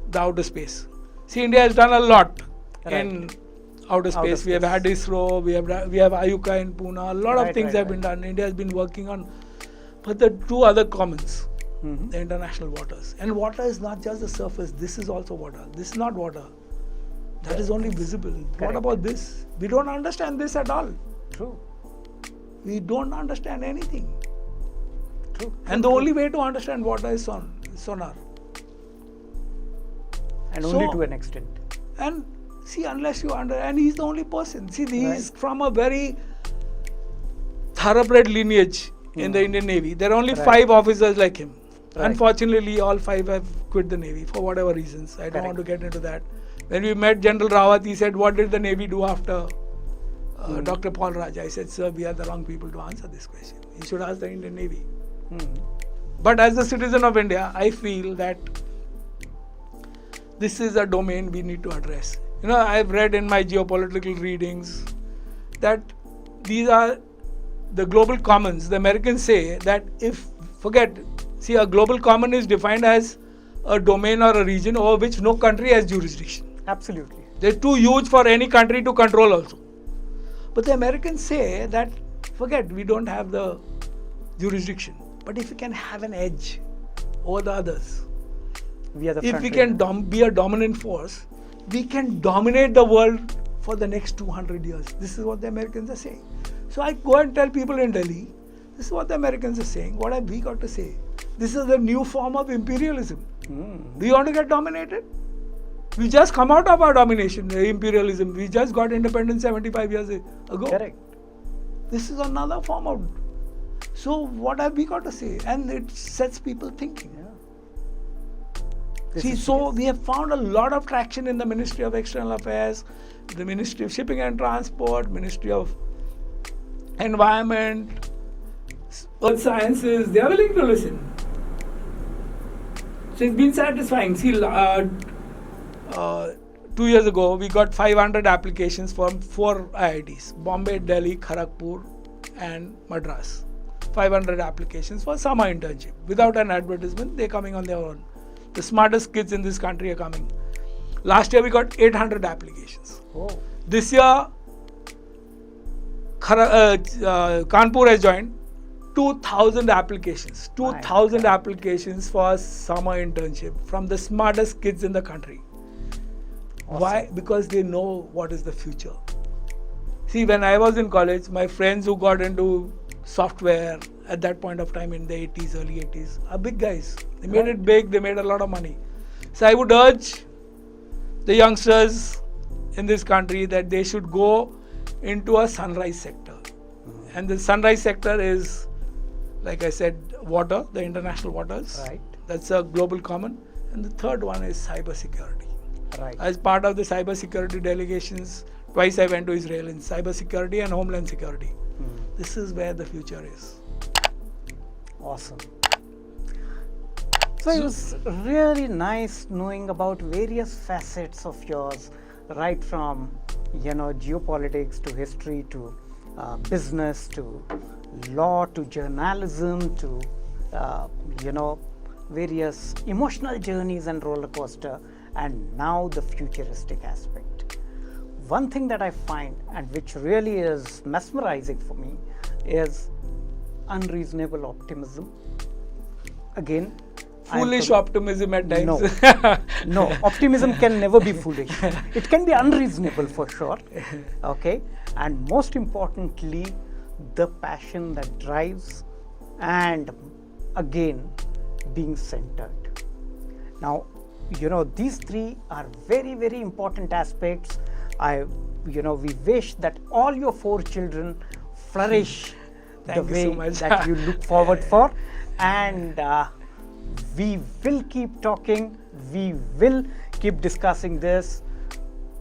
The outer space. See, India has done a lot in outer Outer space. We have space. had ISRO, we have Ayuka in Pune. A lot of Right, things right, have been done. India has been working on. But the 2 other commons, the international waters. And water is not just the surface. This is also water. This is not water. That is only visible. What Correct. about this? We don't understand this at all. True. We don't understand anything. True. And the only way to understand water is sonar. And only So- to an extent. And see, unless you and he's the only person. See, he's Right. from a very thoroughbred lineage in the Indian Navy. There are only Right. 5 officers like him. Right. Unfortunately, all 5 have quit the Navy for whatever reasons. I don't want to Correct. get into that. When we met General Rawat, he said, "What did the Navy do after Dr. Paul Raj?" I said, "Sir, we are the wrong people to answer this question. You should ask the Indian Navy." But as a citizen of India, I feel that this is a domain we need to address. You know, I've read in my geopolitical readings that these are the global commons. The Americans say that see, a global common is defined as a domain or a region over which no country has jurisdiction. Absolutely. They're too huge for any country to control also. But the Americans say that, we don't have the jurisdiction. But if we can have an edge over the others, We are the if front we runner. can be a dominant force, we can dominate the world for the next 200 years. This is what the Americans are saying. So I go and tell people in Delhi, this is what the Americans are saying. What have we got to say? This is the new form of imperialism. Do you want to get dominated? We just come out of our domination, imperialism. We just got independence 75 years ago. Correct. This is another form of. So what have we got to say? And it sets people thinking. This See, is so we have found a lot of traction in the Ministry of External Affairs, the Ministry of Shipping and Transport, Ministry of Environment, Earth Sciences. They are willing to listen. So it's been satisfying. See, 2 years ago, we got 500 applications from 4 IITs: Bombay, Delhi, Kharagpur, and Madras. 500 applications for summer internship without an advertisement. They're coming on their own. The smartest kids in this country are coming. Last year we got 800 applications. Oh. This year, Kanpur has joined. 2,000 applications. 2,000 God. applications for a summer internship from the smartest kids in the country. Awesome. Why? Because they know what is the future. See, when I was in college, my friends who got into software at that point of time in the 80s, early 80s, are big guys. They made it big, they made a lot of money. So I would urge the youngsters in this country that they should go into a sunrise sector. And the sunrise sector is, like I said, water, the international waters. Right. That's a global common. And the third one is cyber security. Right. As part of the cyber security delegations, twice I went to Israel in cyber security and homeland security. This is where the future is. Awesome. So it was really nice knowing about various facets of yours, right from geopolitics to history to business to law to journalism to various emotional journeys and roller coaster, and now the futuristic aspect. One thing that I find, and which really is mesmerizing for me, is unreasonable optimism. Again, Foolish optimism at times. No, optimism can never be foolish. It can be unreasonable for sure. Okay, and most importantly, the passion that drives, and again, being centered. Now, these three are very, very important aspects. We wish that all your 4 children flourish the Thank you way so much. that you look forward for, and we will keep talking, we will keep discussing this.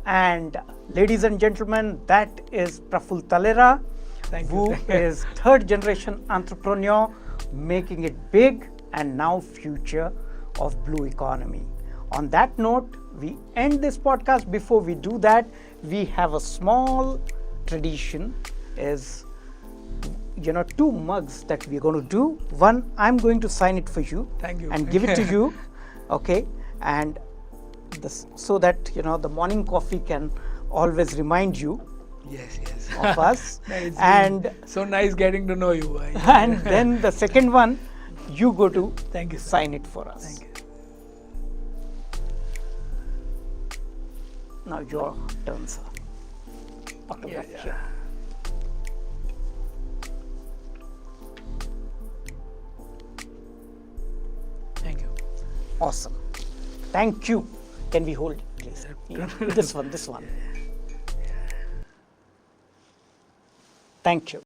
And ladies and gentlemen, that is Praful Talera, Thank you. who is 3rd generation entrepreneur, making it big and now future of blue economy. On that note, we end this podcast. Before we do that, we have a small tradition, is 2 mugs that we're going to do. One, I'm going to sign it for you. Thank you. And give it to you. Okay. And this, so that the morning coffee can always remind you Yes. of us. It's And been so nice getting to know you. and then the second one, you go to Thank you, sir. sign it for us. Thank you. Now your turn, sir. Autograph Yeah. here. Thank you. Awesome. Thank you. Can we hold it, please? Yeah. This one. Thank you.